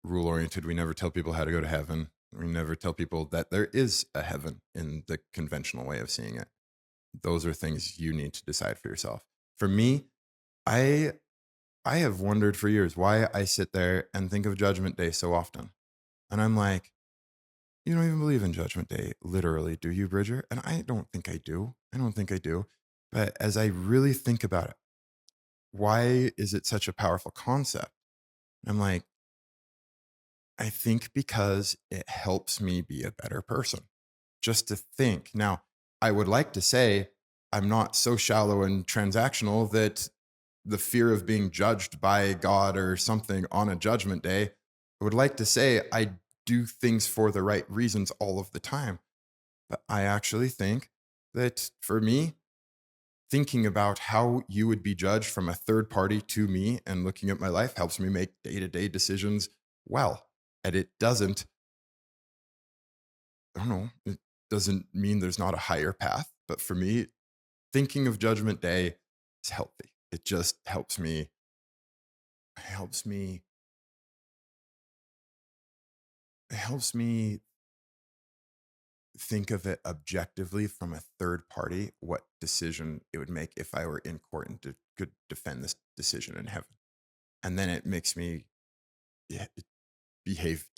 rule-oriented. We never tell people how to go to heaven. We never tell people that there is a heaven in the conventional way of seeing it. Those are things you need to decide for yourself. For me, I have wondered for years why I sit there and think of Judgment Day so often. And I'm like, you don't even believe in Judgment Day, literally, do you, Bridger? And I don't think I do. But as I really think about it, why is it such a powerful concept? I'm like, I think because it helps me be a better person, just to think. Now, I would like to say I'm not so shallow and transactional that the fear of being judged by God or something on a judgment day, I would like to say I do things for the right reasons all of the time. But I actually think that for me, thinking about how you would be judged from a third party to me and looking at my life helps me make day-to-day decisions well. And it doesn't, I don't know, it doesn't mean there's not a higher path. But for me, thinking of Judgment Day is healthy. It just helps me, it helps me think of it objectively from a third party, what decision it would make if I were in court and could defend this decision in heaven. And then it makes me, yeah, behave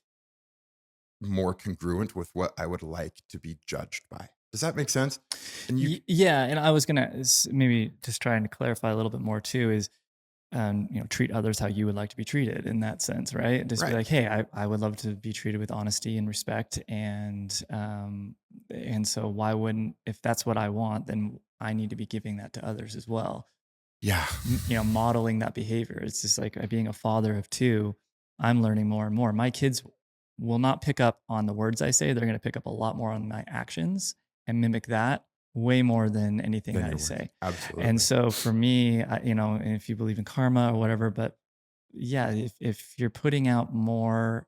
more congruent with what I would like to be judged by. Does that make sense? And you, Yeah, and I was gonna maybe just trying to clarify a little bit more too is, treat others how you would like to be treated in that sense, right? Just be right. like, hey, I would love to be treated with honesty and respect, and so why wouldn't, if that's what I want, then I need to be giving that to others as well. Yeah. Modeling that behavior. It's just like being a father of two, I'm learning more and more. My kids will not pick up on the words I say. They're going to pick up a lot more on my actions and mimic that way more than anything Then that I your words. say. Absolutely. And so for me, and if you believe in karma or whatever, but yeah, if you're putting out more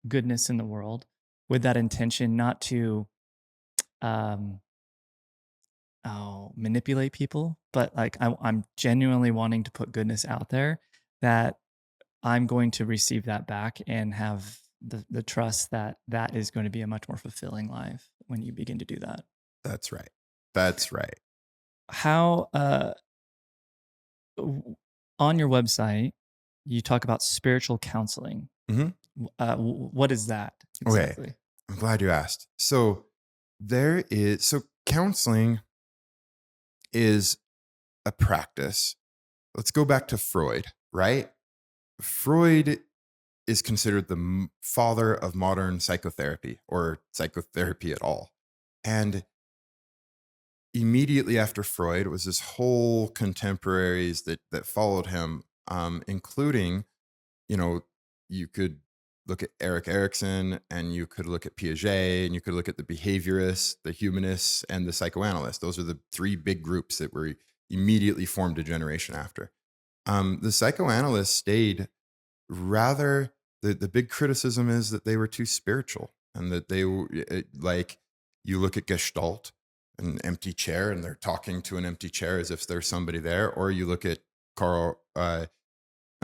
goodness in the world with that intention, not to um, manipulate people, but like I'm genuinely wanting to put goodness out there, that I'm going to receive that back and have the trust that that is going to be a much more fulfilling life when you begin to do that. That's right. That's right. How on your website you talk about spiritual counseling. hmm What is that Okay. exactly? I'm glad you asked. So counseling is a practice. Let's go back to Freud, right? Freud is considered the father of modern psychotherapy or psychotherapy at all. And immediately after Freud was this whole contemporaries that followed him, including, you know, you could look at Eric Erikson and you could look at Piaget and you could look at the behaviorists, the humanists, and the psychoanalysts. Those are the three big groups that were immediately formed a generation after. The psychoanalysts stayed rather, the big criticism is that they were too spiritual and that like you look at Gestalt, an empty chair, and they're talking to an empty chair as if there's somebody there. Or you look at Carl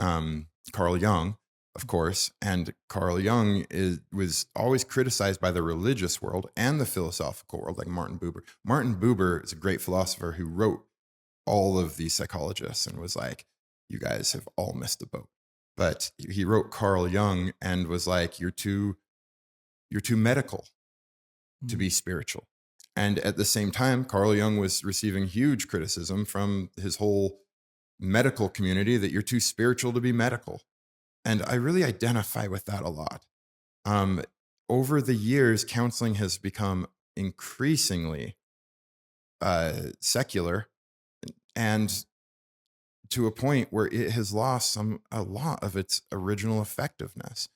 Jung, of course, and Carl Jung was always criticized by the religious world and the philosophical world, like Martin Buber. Martin Buber is a great philosopher who wrote all of these psychologists and was like, you guys have all missed the boat. But he wrote Carl Jung and was like, you're too medical to be spiritual. And at the same time, Carl Jung was receiving huge criticism from his whole medical community that you're too spiritual to be medical. And I really identify with that a lot. Over the years, counseling has become increasingly secular, and to a point where it has lost a lot of its original effectiveness.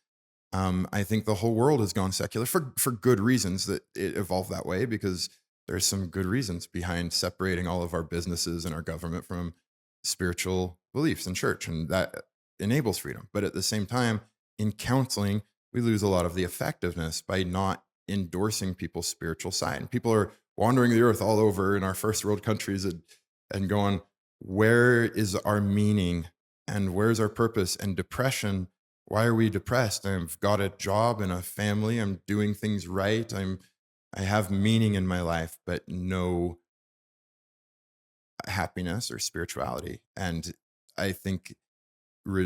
I think the whole world has gone secular for good reasons that it evolved that way, because there's some good reasons behind separating all of our businesses and our government from spiritual beliefs and church, and that enables freedom. But at the same time, in counseling, we lose a lot of the effectiveness by not endorsing people's spiritual side. And people are wandering the earth all over in our first world countries and going, where is our meaning and where's our purpose? And depression, why are we depressed? I've got a job and a family. I'm doing things right. I have meaning in my life, but no happiness or spirituality. And I think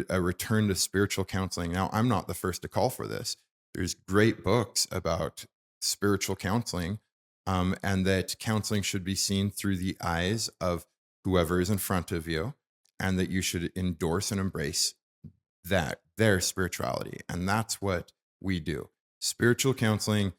a return to spiritual counseling. Now, I'm not the first to call for this. There's great books about spiritual counseling, and that counseling should be seen through the eyes of whoever is in front of you, and that you should endorse and embrace their spirituality. And that's what we do. Spiritual counseling,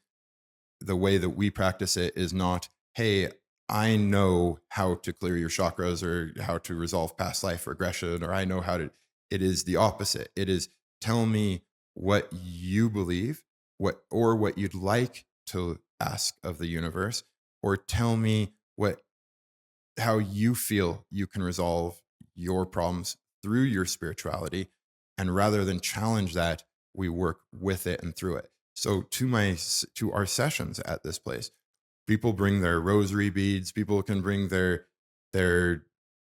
the way that we practice it, is not, hey, I know how to clear your chakras or how to resolve past life regression, or I know how to. It is the opposite. It is, tell me what you believe, what you'd like to ask of the universe, or tell me what how you feel you can resolve your problems through your spirituality. And rather than challenge that, we work with it and through it. So to our sessions at this place, people bring their rosary beads, people can bring their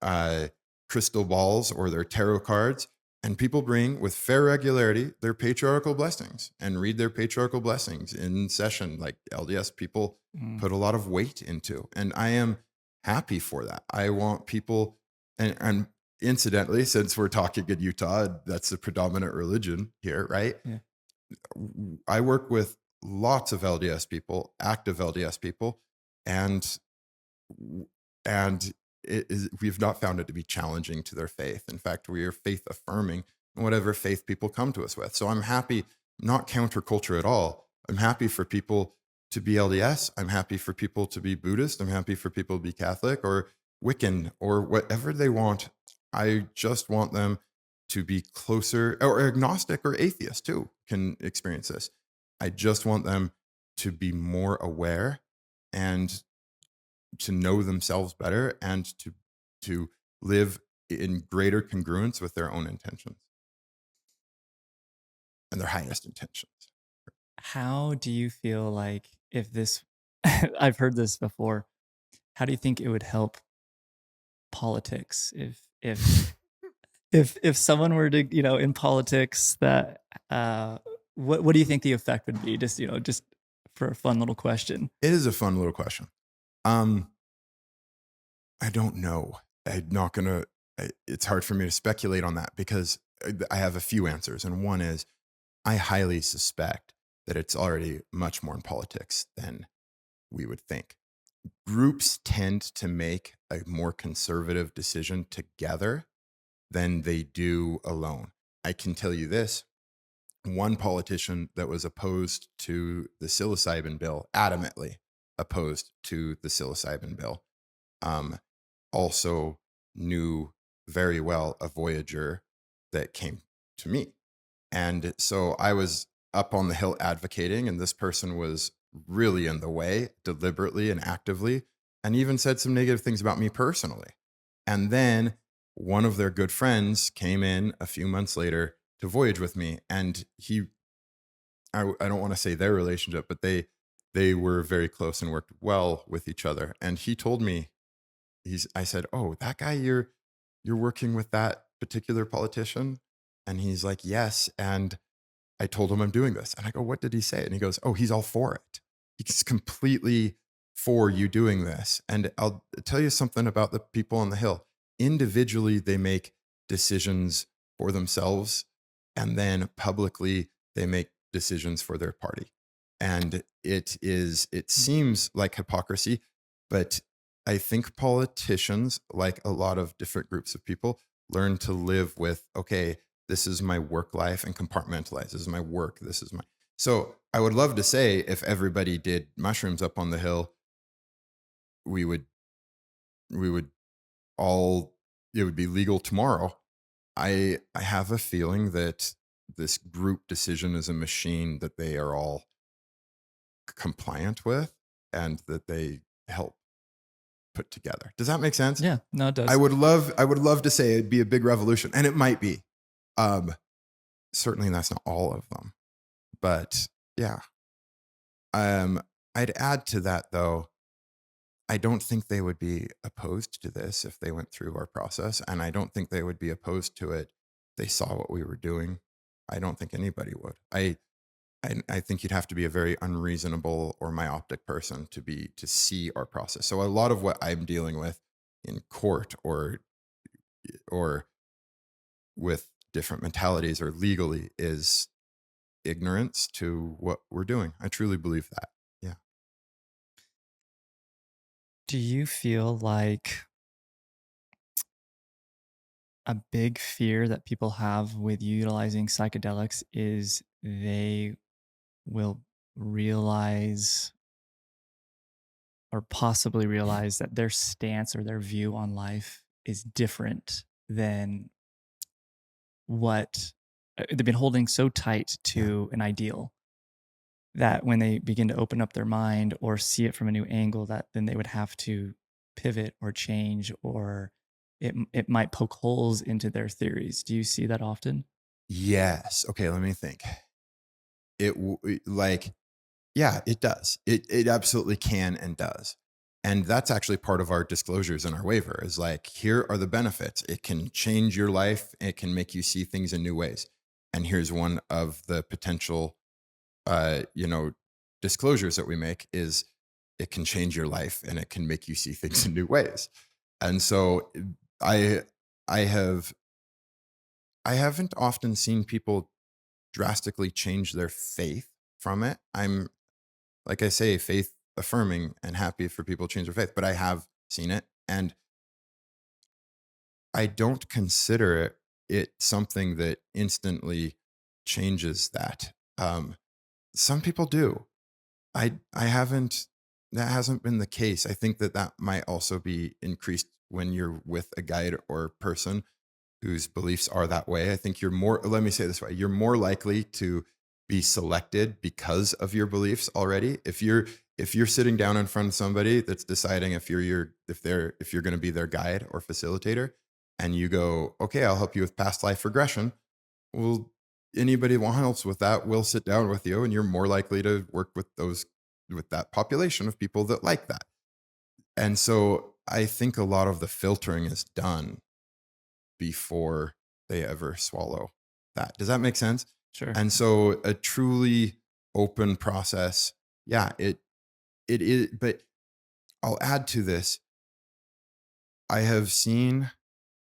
uh, crystal balls or their tarot cards, and people bring with fair regularity their patriarchal blessings and read their patriarchal blessings in session. Like LDS people Mm. put a lot of weight into, and I am happy for that. I want people, and incidentally, since we're talking in Utah, that's the predominant religion here, right? Yeah. I work with lots of LDS people, active LDS people, and and we've not found it to be challenging to their faith. In fact, we are faith affirming in whatever faith people come to us with. So I'm happy, not counterculture at all. I'm happy for people to be LDS. I'm happy for people to be Buddhist. I'm happy for people to be Catholic or Wiccan or whatever they want. I just want them to be closer, or agnostic or atheist too can experience this. I just want them to be more aware and to know themselves better and to live in greater congruence with their own intentions and their highest intentions. How do you feel like if this, I've heard this before, how do you think it would help politics if someone were to, in politics that, what do you think the effect would be? Just, just for a fun little question. It is a fun little question. Um, I don't know. I'm not gonna. It's hard for me to speculate on that because I have a few answers, and one is I highly suspect that it's already much more in politics than we would think. Groups tend to make a more conservative decision together than they do alone. I can tell you this: one politician that was opposed to the psilocybin bill, adamantly opposed to the psilocybin bill, um, also knew very well a Voyager that came to me. And so I was up on the hill advocating, and this person was really in the way deliberately and actively, and even said some negative things about me personally. And then one of their good friends came in a few months later to voyage with me, and I don't want to say their relationship, but they were very close and worked well with each other. And he told me, I said, "Oh, that guy you're working with that particular politician?" And he's like, "Yes." And I told him I'm doing this. And I go, "What did he say?" And he goes, "Oh, he's all for it. He's completely for you doing this." And I'll tell you something about the people on the Hill. Individually, they make decisions for themselves, and then publicly, they make decisions for their party. And it Mm. seems like hypocrisy, but I think politicians, like a lot of different groups of people, learn to live with, okay, this is my work life, and compartmentalize. This is my work. This is my. So I would love to say if everybody did mushrooms up on the hill, we would we would all it would be legal tomorrow. I have a feeling that this group decision is a machine that they are all compliant with and that they help put together. Does that make sense? Yeah, no, it I does. would love to say it'd be a big revolution, and it might be. Um, Certainly that's not all of them, but yeah. I'd add to that though. I don't think they would be opposed to this if they went through our process, and I don't think they would be opposed to it. They saw what we were doing. I don't think anybody would. I think you'd have to be a very unreasonable or myopic person to see our process. So a lot of what I'm dealing with in court or with different mentalities or legally is ignorance to what we're doing. I truly believe that. Yeah. Do you feel like a big fear that people have with utilizing psychedelics is they will realize or possibly realize that their stance or their view on life is different than what they've been holding so tight Yeah. to an ideal that when they begin to open up their mind or see it from a new angle, that then they would have to pivot or change, or it might poke holes into their theories. Do you see that often? Yes. Okay, let me think. Like, yeah, it does. It absolutely can and does. And that's actually part of our disclosures in our waiver is like, here are the benefits. It can change your life. It can make you see things in new ways. And here's one of the potential, you know, disclosures that we make is it can change your life and it can make you see things in new ways. And so I, I have, I haven't often seen people drastically change their faith from it. I'm, like I say, faith affirming and happy for people to change their faith, but I have seen it. And I don't consider it something that instantly changes that. Some people do. I haven't. That hasn't been the case. I think that that might also be increased when you're with a guide or person whose beliefs are that way. I think you're more. Let me say it this way: you're more likely to be selected because of your beliefs already. If you're sitting down in front of somebody that's deciding if you're going to be their guide or facilitator, and you go, okay, I'll help you with past life regression. Well, anybody else with that will sit down with you, and you're more likely to work with that population of people that like that. And so I think a lot of the filtering is done before they ever swallow that. Does that make sense? Sure. And so a truly open process, yeah, it is. But I'll add to this. I have seen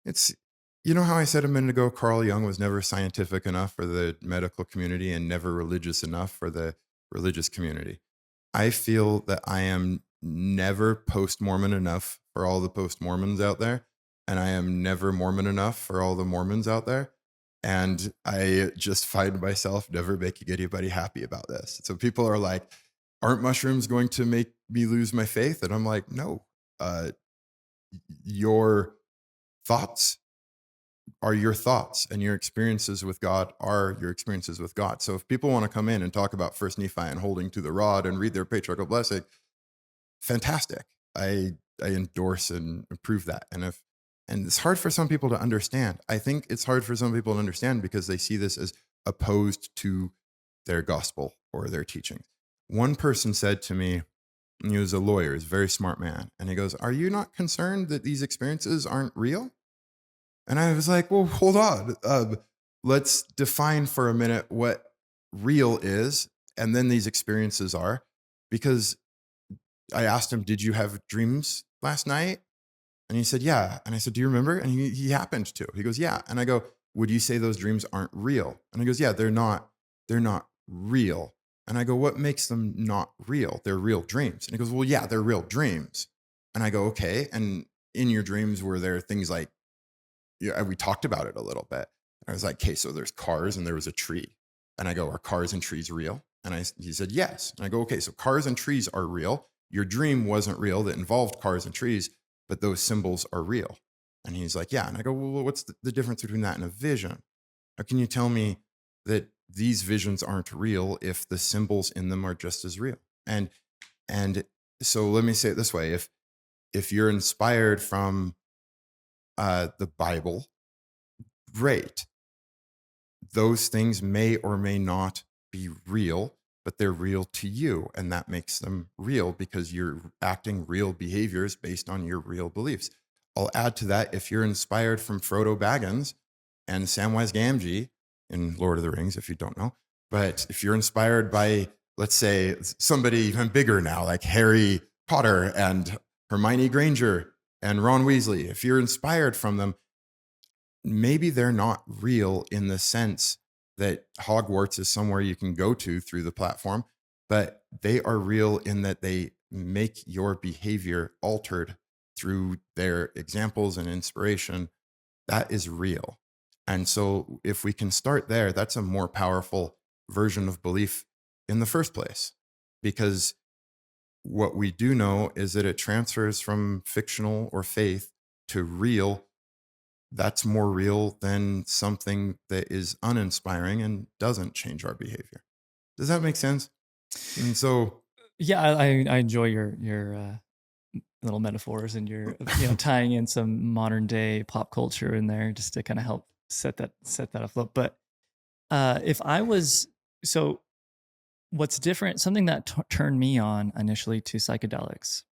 it's you know how I said a minute ago Carl Jung was never scientific enough for the medical community and never religious enough for the religious community. I feel that I am never post-Mormon enough for all the post-Mormons out there, and I am never Mormon enough for all the Mormons out there. And I just find myself never making anybody happy about this. So people are like, aren't mushrooms going to make me lose my faith? And I'm like, no, uh, your thoughts are your thoughts and your experiences with God are your experiences with God. So if people want to come in and talk about First Nephi and holding to the rod and read their patriarchal blessing, fantastic. I endorse and approve that. And it's hard for some people to understand. I think it's hard for some people to understand because they see this as opposed to their gospel or their teachings. One person said to me, and he was a lawyer, he's a very smart man, and he goes, "Are you not concerned that these experiences aren't real?" And I was like, well, hold on. Let's define for a minute what real is and then these experiences are. Because I asked him, did you have dreams last night? And he said, yeah. And I said, do you remember? And he happened to. He goes, yeah. And I go, would you say those dreams aren't real? And he goes, yeah, they're not real. And I go, what makes them not real? They're real dreams. And he goes, well, yeah, they're real dreams. And I go, okay. And in your dreams, were there things like, yeah, we talked about it a little bit. I was like, okay, so there's cars and there was a tree. And I go, are cars and trees real? And he said, yes. And I go, okay, so cars and trees are real. Your dream wasn't real that involved cars and trees, but those symbols are real. And he's like, yeah. And I go, well, what's the difference between that and a vision? How can you tell me that these visions aren't real if the symbols in them are just as real? And so let me say it this way. If you're inspired from the Bible, great. Those things may or may not be real, but they're real to you. And that makes them real because you're acting real behaviors based on your real beliefs. I'll add to that if you're inspired from Frodo Baggins and Samwise Gamgee in Lord of the Rings, if you don't know, but if you're inspired by, let's say, somebody even bigger now, like Harry Potter and Hermione Granger and Ron Weasley, if you're inspired from them, maybe they're not real in the sense that Hogwarts is somewhere you can go to through the platform, but they are real in that they make your behavior altered through their examples and inspiration. That is real. And so if we can start there, that's a more powerful version of belief in the first place, because what we do know is that it transfers from fictional or faith to real that's more real than something that is uninspiring and doesn't change our behavior. Does that make sense? And so, Yeah, I enjoy your little metaphors and your tying in some modern day pop culture in there just to kind of help set that afloat. But if I was so what's different, something that turned me on initially to psychedelics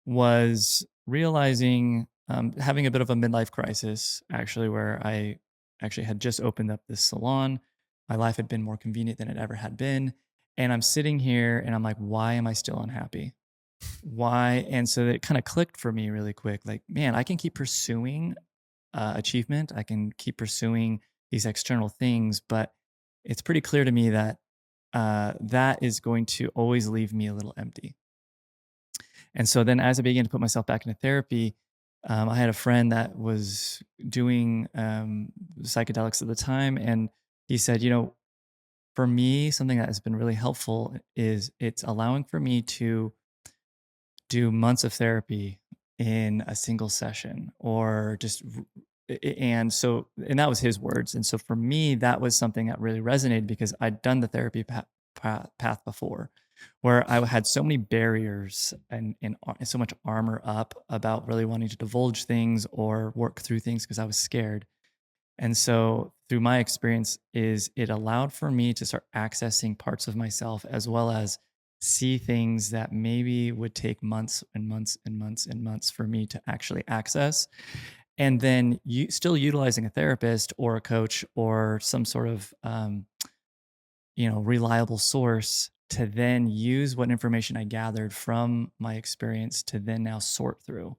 was realizing having a bit of a midlife crisis, actually, where I actually had just opened up this salon. My life had been more convenient than it ever had been. And I'm sitting here and I'm like, why am I still unhappy? Why? And so it kind of clicked for me really quick. Like, man, I can keep pursuing achievement. I can keep pursuing these external things, but it's pretty clear to me that that is going to always leave me a little empty. And so then as I began to put myself back into therapy, I had a friend that was doing psychedelics at the time. And he said, for me, something that has been really helpful is it's allowing for me to do months of therapy in a single session or just and that was his words. And so for me, that was something that really resonated because I'd done the therapy path before where I had so many barriers and so much armor up about really wanting to divulge things or work through things because I was scared. And so through my experience is it allowed for me to start accessing parts of myself as well as see things that maybe would take months and months and months and months for me to actually access. And then you still utilizing a therapist or a coach or some sort of reliable source to then use what information I gathered from my experience to then now sort through.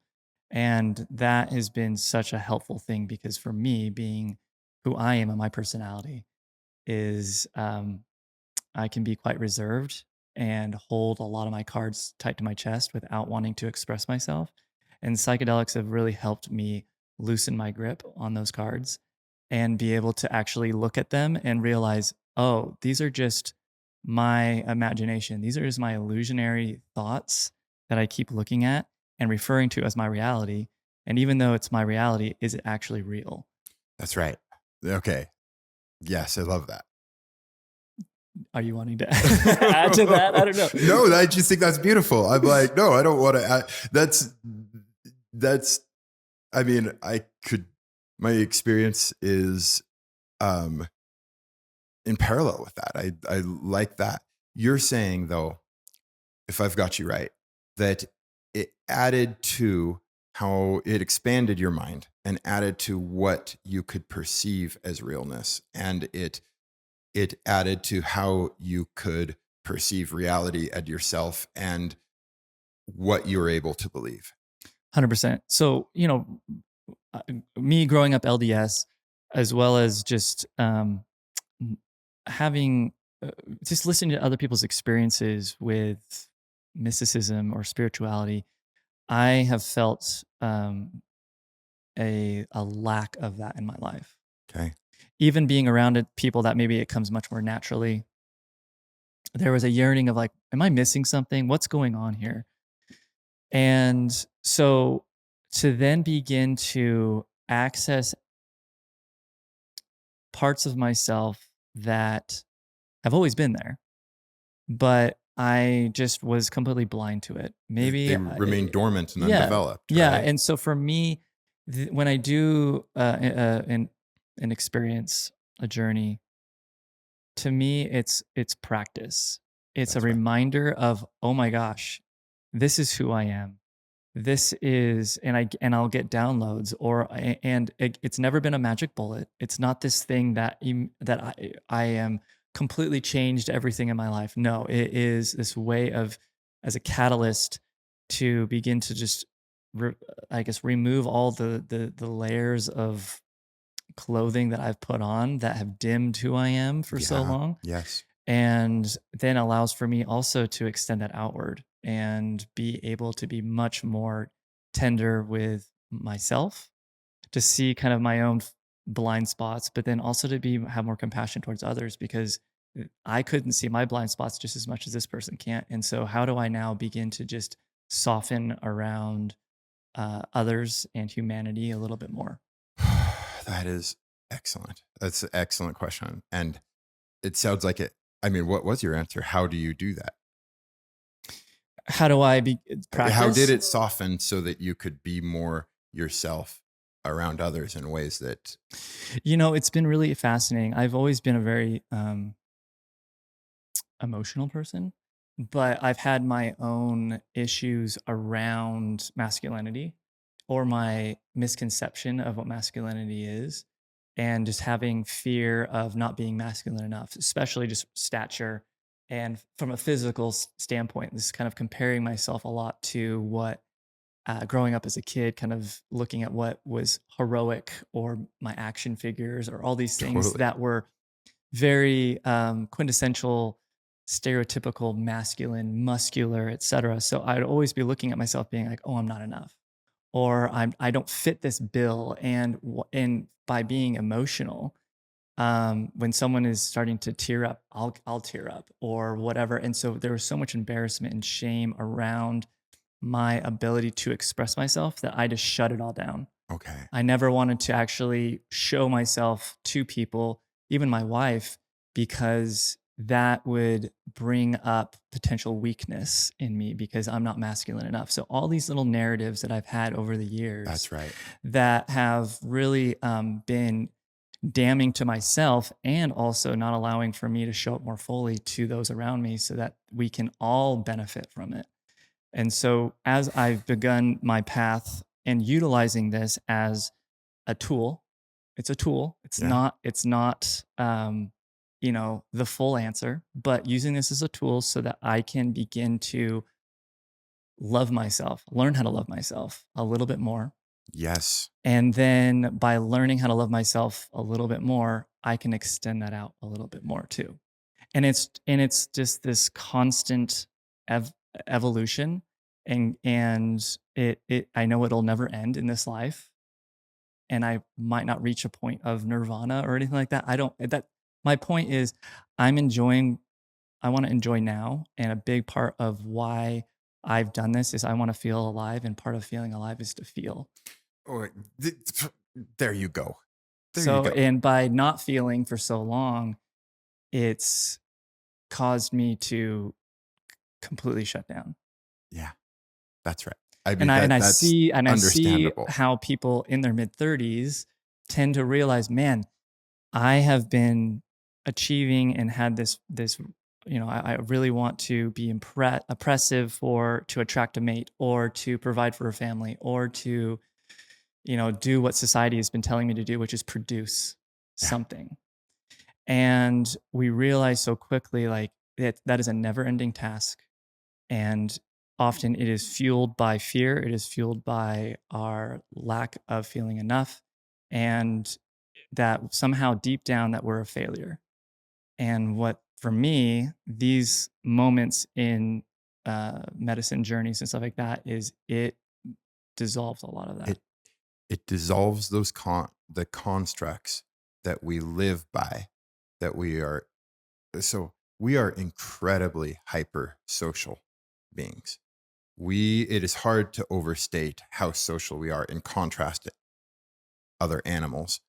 And that has been such a helpful thing because for me, being who I am and my personality is I can be quite reserved and hold a lot of my cards tight to my chest without wanting to express myself. And psychedelics have really helped me loosen my grip on those cards and be able to actually look at them and realize, oh, these are just my imagination. These are just my illusionary thoughts that I keep looking at and referring to as my reality. And even though it's my reality, is it actually real? that's right. Okay. Yes, I love that. Are you wanting to add to that? I don't know. No, I just think that's beautiful. I'm like, no, I don't want to add. That's, I mean, my experience is in parallel with that. I like that. You're saying, though, if I've got you right, that it added to how it expanded your mind and added to what you could perceive as realness. And it added to how you could perceive reality and yourself and what you were able to believe. 100%. So, me growing up LDS, as well as just having, just listening to other people's experiences with mysticism or spirituality, I have felt a lack of that in my life. Okay. Even being around people that maybe it comes much more naturally, there was a yearning of like, am I missing something? What's going on here? And so to then begin to access parts of myself that have always been there, but I just was completely blind to it. Maybe, They remain dormant and yeah, undeveloped, yeah. right? And so for me, when I do an experience, a journey, to me, it's practice. It's a That's right. reminder of, oh my gosh, this is who I am. This is, I'll get downloads, it's never been a magic bullet. It's not this thing that I am completely changed everything in my life. No, it is this way of, as a catalyst, to begin to just, I guess, remove all the layers of clothing that I've put on that have dimmed who I am for so Yeah. long, Yes. and then allows for me also to extend that outward and be able to be much more tender with myself, to see kind of my own blind spots, but then also to have more compassion towards others because I couldn't see my blind spots just as much as this person can't. And so how do I now begin to just soften around others and humanity a little bit more? That is excellent. That's an excellent question. And it sounds like it. I mean, what was your answer? How do you do that? How do I How did practice? it soften so that you could be more yourself around others in ways that, It's been really fascinating. I've always been a very emotional person, but I've had my own issues around masculinity or my misconception of what masculinity is, and just having fear of not being masculine enough, especially just stature. And from a physical standpoint, this is kind of comparing myself a lot to what growing up as a kid, kind of looking at what was heroic or my action figures or all these things totally. that were very quintessential, stereotypical masculine, muscular, etc. So I'd always be looking at myself being like, "Oh, I'm not enough," or I don't fit this bill. And by being emotional, when someone is starting to tear up, I'll tear up or whatever. And so there was so much embarrassment and shame around my ability to express myself that I just shut it all down. Okay. I never wanted to actually show myself to people, even my wife, because that would bring up potential weakness in me because I'm not masculine enough. So, all these little narratives that I've had over the years That's right. that have really been damning to myself and also not allowing for me to show up more fully to those around me so that we can all benefit from it. And so, as I've begun my path and utilizing this as a tool, it's a tool. It's Yeah. not. It's not. The full answer, but using this as a tool so that I can begin to love myself, learn how to love myself a little bit more. Yes. And then by learning how to love myself a little bit more, I can extend that out a little bit more too. And it's just this constant ev- evolution, and it I know it'll never end in this life, and I might not reach a point of nirvana or anything like that. I don't that My point is I'm enjoying I want to enjoy now, and a big part of why I've done this is I want to feel alive, and part of feeling alive is to feel. Oh, th- there you go. There you So, go. and by not feeling for so long, it's caused me to completely shut down. Yeah. That's right. I And mean, I and I that's see and I see understandable. how people in their mid-30s tend to realize, "Man, I have been achieving and had this, I really want to be oppressive for to attract a mate or to provide for a family or to, do what society has been telling me to do, which is produce Yeah. something." And we realize so quickly, like, that is a never-ending task. And often it is fueled by fear, it is fueled by our lack of feeling enough, and that somehow deep down that we're a failure. And what for me, these moments in medicine journeys and stuff like that is it dissolves a lot of that. It it dissolves those the constructs that we live by, that we are so we are incredibly hyper social beings. It is hard to overstate how social we are in contrast to other animals,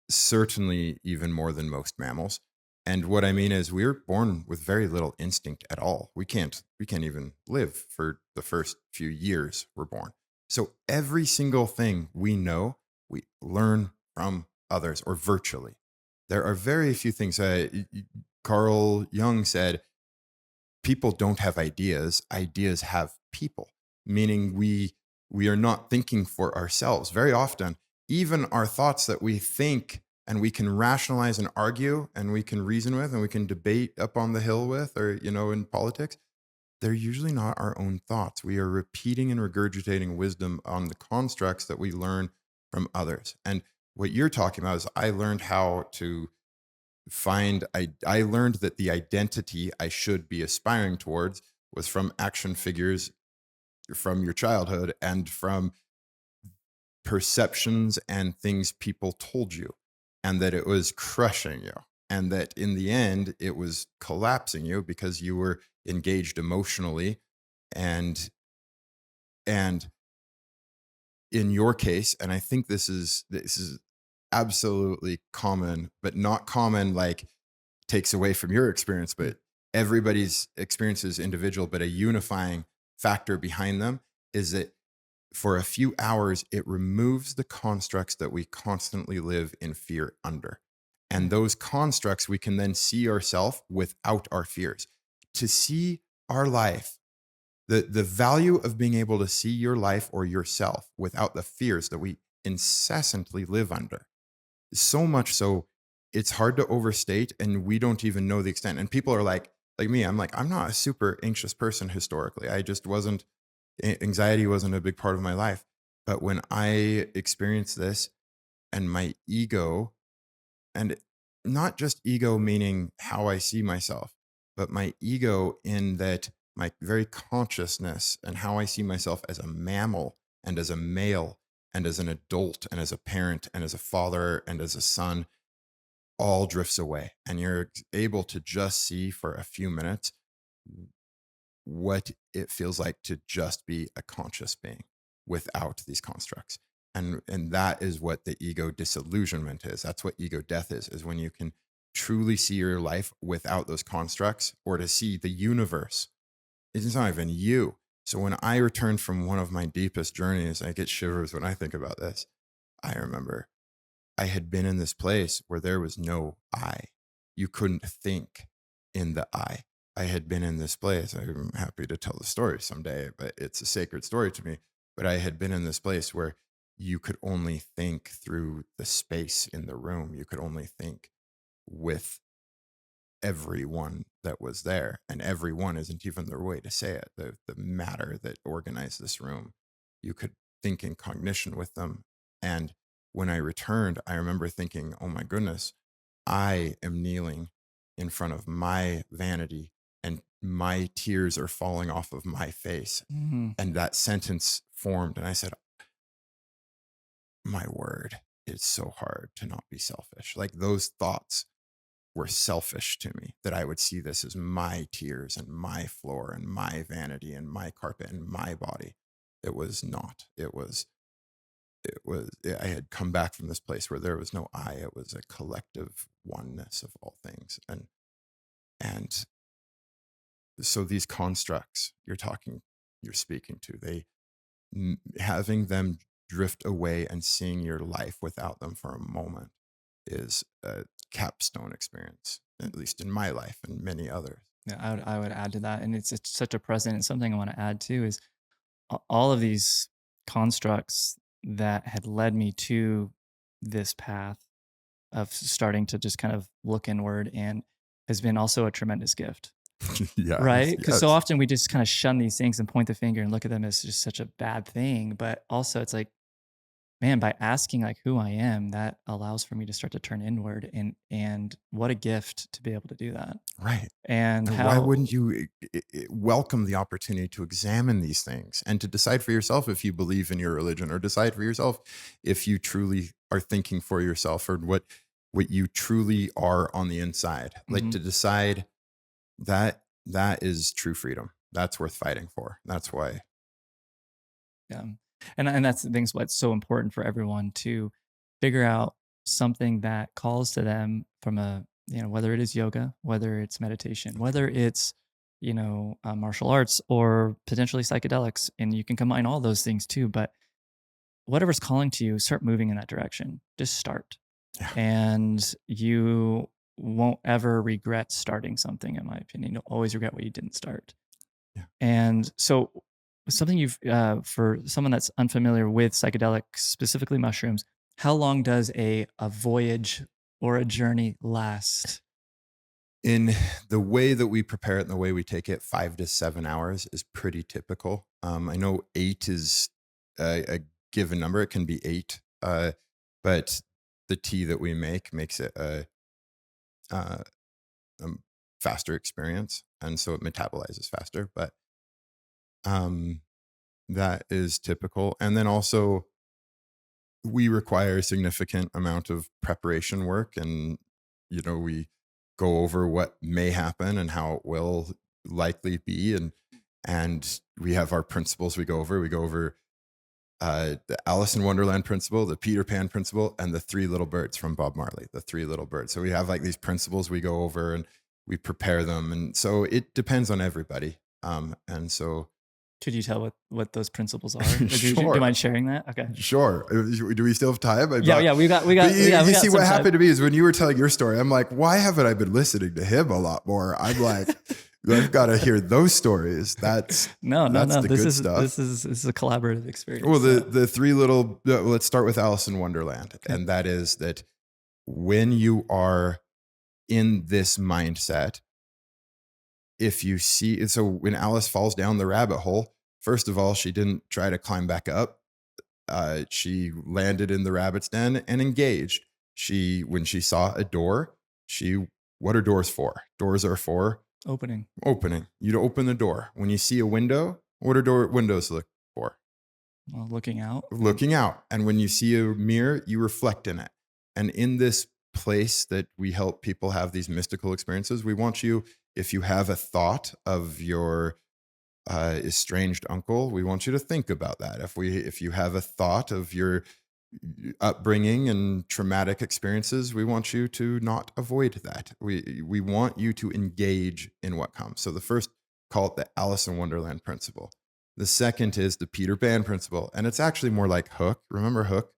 certainly even more than most mammals. And what I mean is we're born with very little instinct at all. We can't even live for the first few years we're born. So every single thing we know, we learn from others or virtually. There are very few things. Carl Jung said, people don't have ideas have people, meaning we are not thinking for ourselves very often. Even our thoughts that we think and we can rationalize and argue and we can reason with and we can debate up on the hill with, or in politics, they're usually not our own thoughts. We are repeating and regurgitating wisdom on the constructs that we learn from others. And what you're talking about is I learned how to I learned that the identity I should be aspiring towards was from action figures from your childhood and from perceptions and things people told you, and that it was crushing you, and that in the end it was collapsing you because you were engaged emotionally. And and in your case, and I think this is absolutely common, but not common like takes away from your experience, but everybody's experience is individual, but a unifying factor behind them is that for a few hours, it removes the constructs that we constantly live in fear under. And those constructs, we can then see ourselves without our fears. To see our life, the value of being able to see your life or yourself without the fears that we incessantly live under, so much so it's hard to overstate, and we don't even know the extent. And people are like me, I'm like, I'm not a super anxious person historically. I just wasn't, anxiety wasn't a big part of my life. But when I experienced this, and my ego, and not just ego meaning how I see myself, but my ego in that my very consciousness and how I see myself as a mammal and as a male and as an adult and as a parent and as a father and as a son all drifts away. And you're able to just see for a few minutes what it feels like to just be a conscious being without these constructs. And that is what the ego disillusionment is. That's what ego death is when you can truly see your life without those constructs, or to see the universe. It's not even you. So when I returned from one of my deepest journeys, I get shivers when I think about this. I remember I had been in this place where there was no I. You couldn't think in the I. I had been in this place. I'm happy to tell the story someday, but it's a sacred story to me. But I had been in this place where you could only think through the space in the room. You could only think with everyone that was there. And everyone isn't even the way to say it. The matter that organized this room, you could think in cognition with them. And when I returned, I remember thinking, oh my goodness, I am kneeling in front of my vanity and my tears are falling off of my face. Mm-hmm. And that sentence formed. And I said, my word, it's so hard to not be selfish. Like those thoughts were selfish to me, that I would see this as my tears and my floor and my vanity and my carpet and my body. It was not. I had come back from this place where there was no I. It was a collective oneness of all things. And so these constructs you're speaking to, having them drift away and seeing your life without them for a moment is a capstone experience, at least in my life and many others. Yeah, I would add to that, and it's such a present. And something I want to add too is all of these constructs that had led me to this path of starting to just kind of look inward, and has been also a tremendous gift, Yes, right? Because so yes. often we just kind of shun these things and point the finger and look at them as just such a bad thing. But also, it's like, man, by asking like who I am, that allows for me to start to turn inward, and what a gift to be able to do that. Right. And And why how wouldn't you welcome the opportunity to examine these things and to decide for yourself if you believe in your religion, or decide for yourself if you truly are thinking for yourself, or what you truly are on the inside. Like, Mhm. to decide that is true freedom. That's worth fighting for. That's why. Yeah. And that's the things what's so important for everyone to figure out something that calls to them from a, whether it is yoga, whether it's meditation, whether it's, martial arts, or potentially psychedelics. And you can combine all those things too. But whatever's calling to you, start moving in that direction. Just start. Yeah. And you won't ever regret starting something, in my opinion. You'll always regret what you didn't start. Yeah. And so, something for someone that's unfamiliar with psychedelics, specifically mushrooms, how long does a voyage or a journey last? In the way that we prepare it and the way we take it, 5 to 7 hours is pretty typical. I know 8 is a given number. It can be 8, but the tea that we make makes it uh, a faster experience, and so it metabolizes faster. But um, that is typical. And then also, we require a significant amount of preparation work, and we go over what may happen and how it will likely be, and we have our principles we go over the Alice in Wonderland principle, the Peter Pan principle, and the Three Little Birds from Bob Marley, the Three Little Birds. So we have like these principles we go over and we prepare them. And so it depends on everybody. And so. Could you tell what those principles are? Do Sure. you mind sharing that? Okay. Sure. Do we still have time? Yeah, we got. You see, what some happened time. to me is when you were telling your story, I'm like, why haven't I been listening to him a lot more? I'm like, I've got to hear those stories. That's no. the This good is stuff. this is a collaborative experience. Well, the three little. Let's start with Alice in Wonderland, okay. And that is that when you are in this mindset, if you see, so when Alice falls down the rabbit hole, first of all, she didn't try to climb back up. She landed in the rabbit's den and engaged. When she saw a door, what are doors for? Doors are for opening. You open the door. When you see a window, what are windows look for? Well, looking out. And when you see a mirror, you reflect in it. And in this place that we help people have these mystical experiences, we want you, if you have a thought of your estranged uncle, we want you to think about that. If you have a thought of your upbringing and traumatic experiences, we want you to not avoid that. We want you to engage in what comes. So the first, call it the Alice in Wonderland principle. The second is the Peter Pan principle, and it's actually more like Hook. Remember Hook?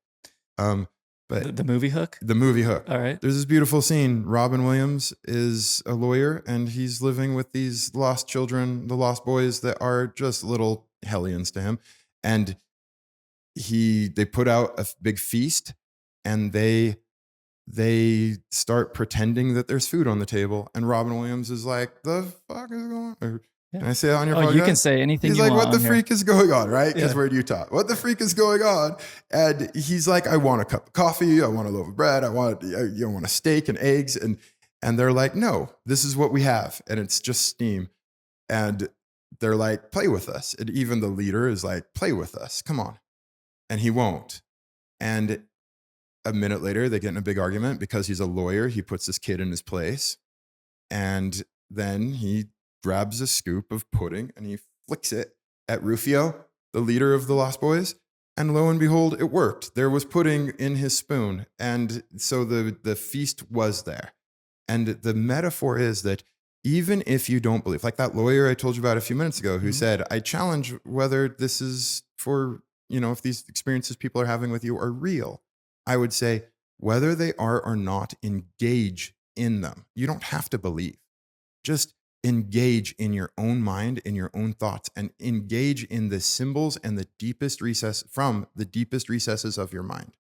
But the movie Hook? The movie Hook. All right. There's this beautiful scene. Robin Williams is a lawyer and he's living with these lost children, the lost boys that are just little hellions to him. And they put out a big feast and they start pretending that there's food on the table. And Robin Williams is like, the fuck is going on? Yeah. Can I say that on your podcast? You can say anything he's you like, want. what the freak is going on, right? Because Yeah. we're in Utah. What the freak is going on? And he's like, I want a cup of coffee. I want a loaf of bread. I want a steak and eggs. And they're like, no, this is what we have. And it's just steam. And they're like, play with us. And even the leader is like, play with us. Come on. And he won't. And a minute later, they get in a big argument because he's a lawyer. He puts this kid in his place. And then he grabs a scoop of pudding and he flicks it at Rufio, the leader of the Lost Boys. And lo and behold, it worked. There was pudding in his spoon. And so the feast was there. And the metaphor is that even if you don't believe, like that lawyer I told you about a few minutes ago who said, I challenge whether this is for, if these experiences people are having with you are real. I would say, whether they are or not, engage in them. You don't have to believe. Just engage in your own mind, in your own thoughts, and engage in the symbols and the deepest recesses of your mind.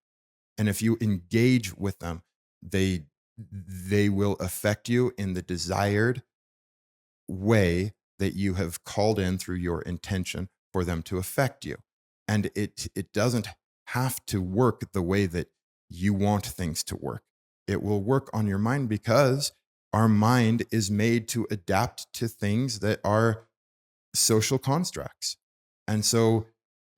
And if you engage with them, they will affect you in the desired way that you have called in through your intention for them to affect you. And it doesn't have to work the way that you want things to work. It will work on your mind because our mind is made to adapt to things that are social constructs. And so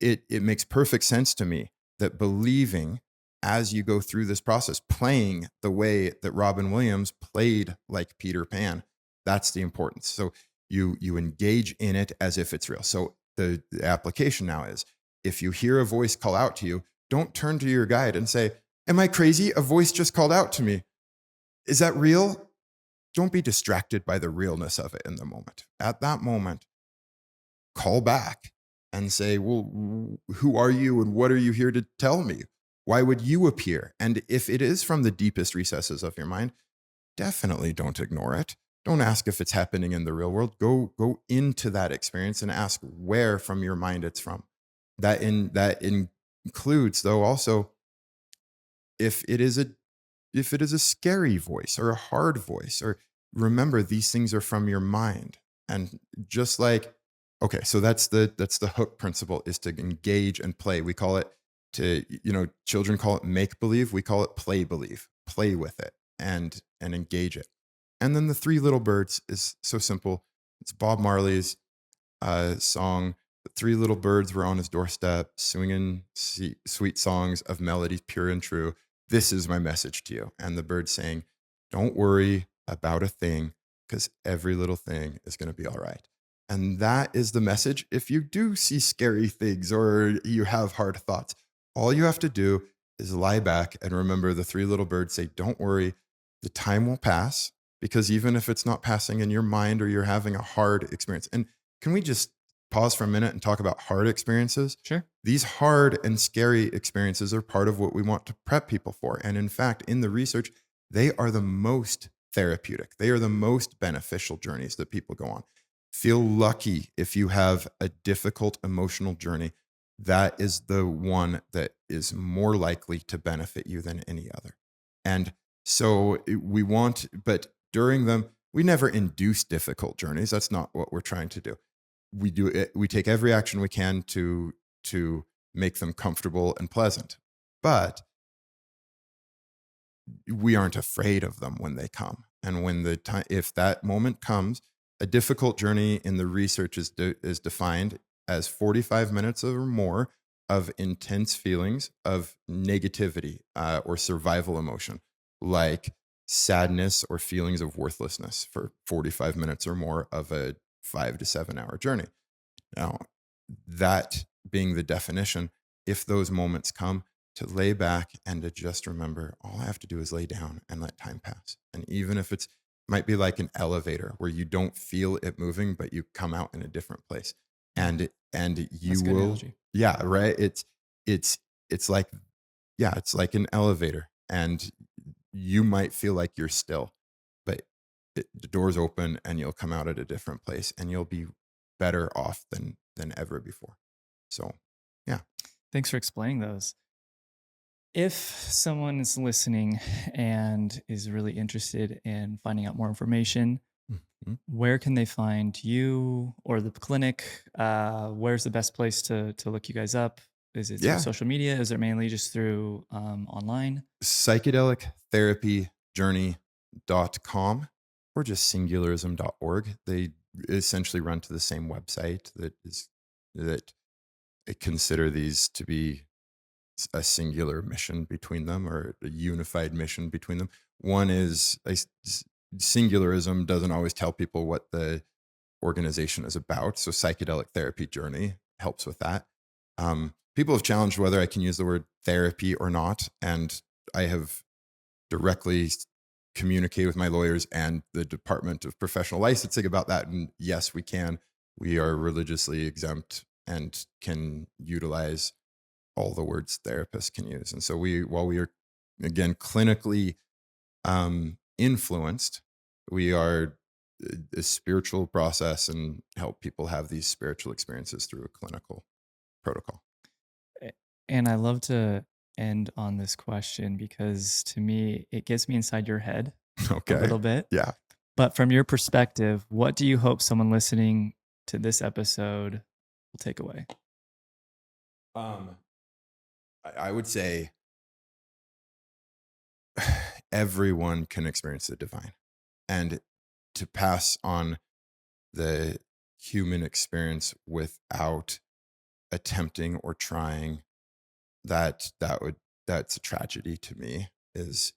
it makes perfect sense to me that believing as you go through this process, playing the way that Robin Williams played like Peter Pan, that's the importance. So you engage in it as if it's real. So the application now is, if you hear a voice call out to you, don't turn to your guide and say, am I crazy? A voice just called out to me. Is that real? Don't be distracted by the realness of it in the moment. At that moment, call back and say, well, who are you and what are you here to tell me? Why would you appear? And if it is from the deepest recesses of your mind, definitely don't ignore it. Don't ask if it's happening in the real world. Go into that experience and ask where from your mind it's from. That includes, though, also if it is a scary voice or a hard voice, or remember these things are from your mind. And just like, okay, so that's the hook principle, is to engage and play. We call it children call it make believe. We call it play believe. Play with it and engage it. And then the Three Little Birds is so simple. It's Bob Marley's song. The three little birds were on his doorstep, singing sweet songs of melodies pure and true. This is my message to you. And the birds saying, don't worry about a thing, because every little thing is going to be all right. And that is the message. If you do see scary things or you have hard thoughts, all you have to do is lie back and remember the three little birds say, don't worry, the time will pass. Because even if it's not passing in your mind or you're having a hard experience, and can we just pause for a minute and talk about hard experiences? Sure. These hard and scary experiences are part of what we want to prep people for. And in fact, in the research, they are the most therapeutic. They are the most beneficial journeys that people go on. Feel lucky if you have a difficult emotional journey. That is the one that is more likely to benefit you than any other. And so we want, but during them, we never induce difficult journeys. That's not what we're trying to do. We do it, we take every action we can to make them comfortable and pleasant. But we aren't afraid of them when they come. And when the time, if that moment comes, a difficult journey in the research is defined as 45 minutes or more of intense feelings of negativity or survival emotion, like sadness or feelings of worthlessness for 45 minutes or more of a 5 to 7 hour journey. Now, that being the definition, if those moments come, to lay back and to just remember, all I have to do is lay down and let time pass. And even if it's might be like an elevator where you don't feel it moving, but you come out in a different place. And you That's a good will, analogy. yeah, right. It's like, yeah, it's like an elevator, and you might feel like you're still, but the doors open and you'll come out at a different place, and you'll be better off than ever before. So, yeah. Thanks for explaining those. If someone is listening and is really interested in finding out more information, Mhm. where can they find you or the clinic? Where's the best place to look you guys up? Is it through Yeah. social media? Is it mainly just through online? Psychedelic therapy journey.com or just singularism.org. They essentially run to the same website that consider these to be a singular mission between them, or a unified mission between them. One is singularism doesn't always tell people what the organization is about. So psychedelic therapy journey helps with that. People have challenged whether I can use the word therapy or not. And I have directly communicated with my lawyers and the Department of Professional Licensing about that. And yes, we can. We are religiously exempt and can utilize all the words therapists can use. And so while we are, again, clinically influenced, we are a spiritual process and help people have these spiritual experiences through a clinical protocol. And I love to end on this question because to me, it gets me inside your head a Okay. little bit. Yeah. But from your perspective, what do you hope someone listening to this episode will take away? I would say everyone can experience the divine, and to pass on the human experience without attempting or trying, that's a tragedy to me, is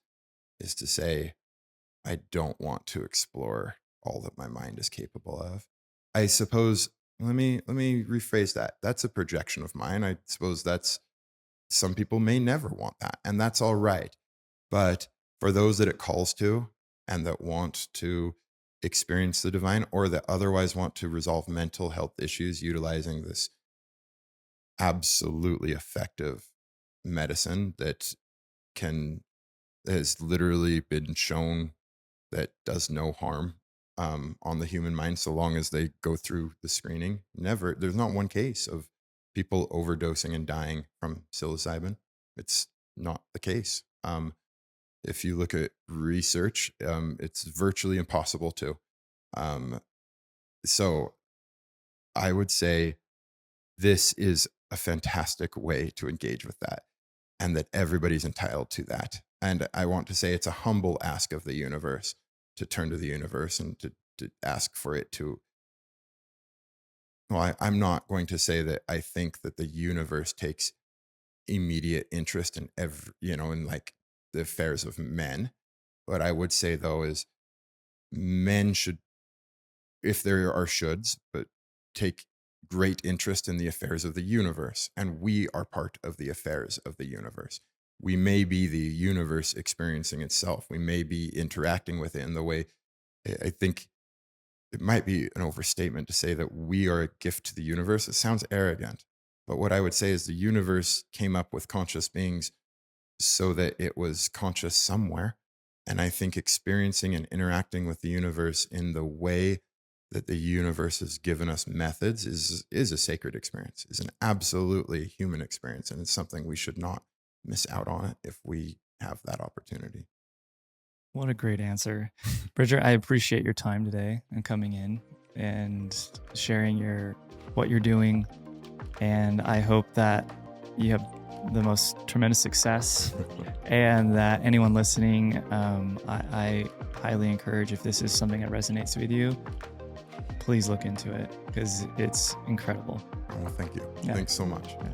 to say I don't want to explore all that my mind is capable of. I suppose, let me rephrase that. That's a projection of mine. I suppose that's, some people may never want that, and that's all right. But for those that it calls to and that want to experience the divine, or that otherwise want to resolve mental health issues utilizing this absolutely effective medicine that can has literally been shown that does no harm on the human mind, so long as they go through the screening. Never, there's not one case of people overdosing and dying from psilocybin. It's not the case. If you look at research, it's virtually impossible to. Um, so I would say this is a fantastic way to engage with that, and that everybody's entitled to that. And I want to say it's a humble ask of the universe to turn to the universe and to ask for it to. Well, I'm not going to say that I think that the universe takes immediate interest in in like the affairs of men. What I would say though is men should, if there are shoulds, but take great interest in the affairs of the universe, and we are part of the affairs of the universe. We may be the universe experiencing itself. We may be interacting with it in the way. I think it might be an overstatement to say that we are a gift to the universe. It sounds arrogant, but what I would say is the universe came up with conscious beings so that it was conscious somewhere. And I think experiencing and interacting with the universe in the way that the universe has given us methods is a sacred experience, is an absolutely human experience. And it's something we should not miss out on it if we have that opportunity. What a great answer. Bridger, I appreciate your time today and coming in and sharing what you're doing. And I hope that you have the most tremendous success and that anyone listening, I highly encourage, if this is something that resonates with you, please look into it because it's incredible. Well, thank you. Yeah. Thanks so much. Yeah.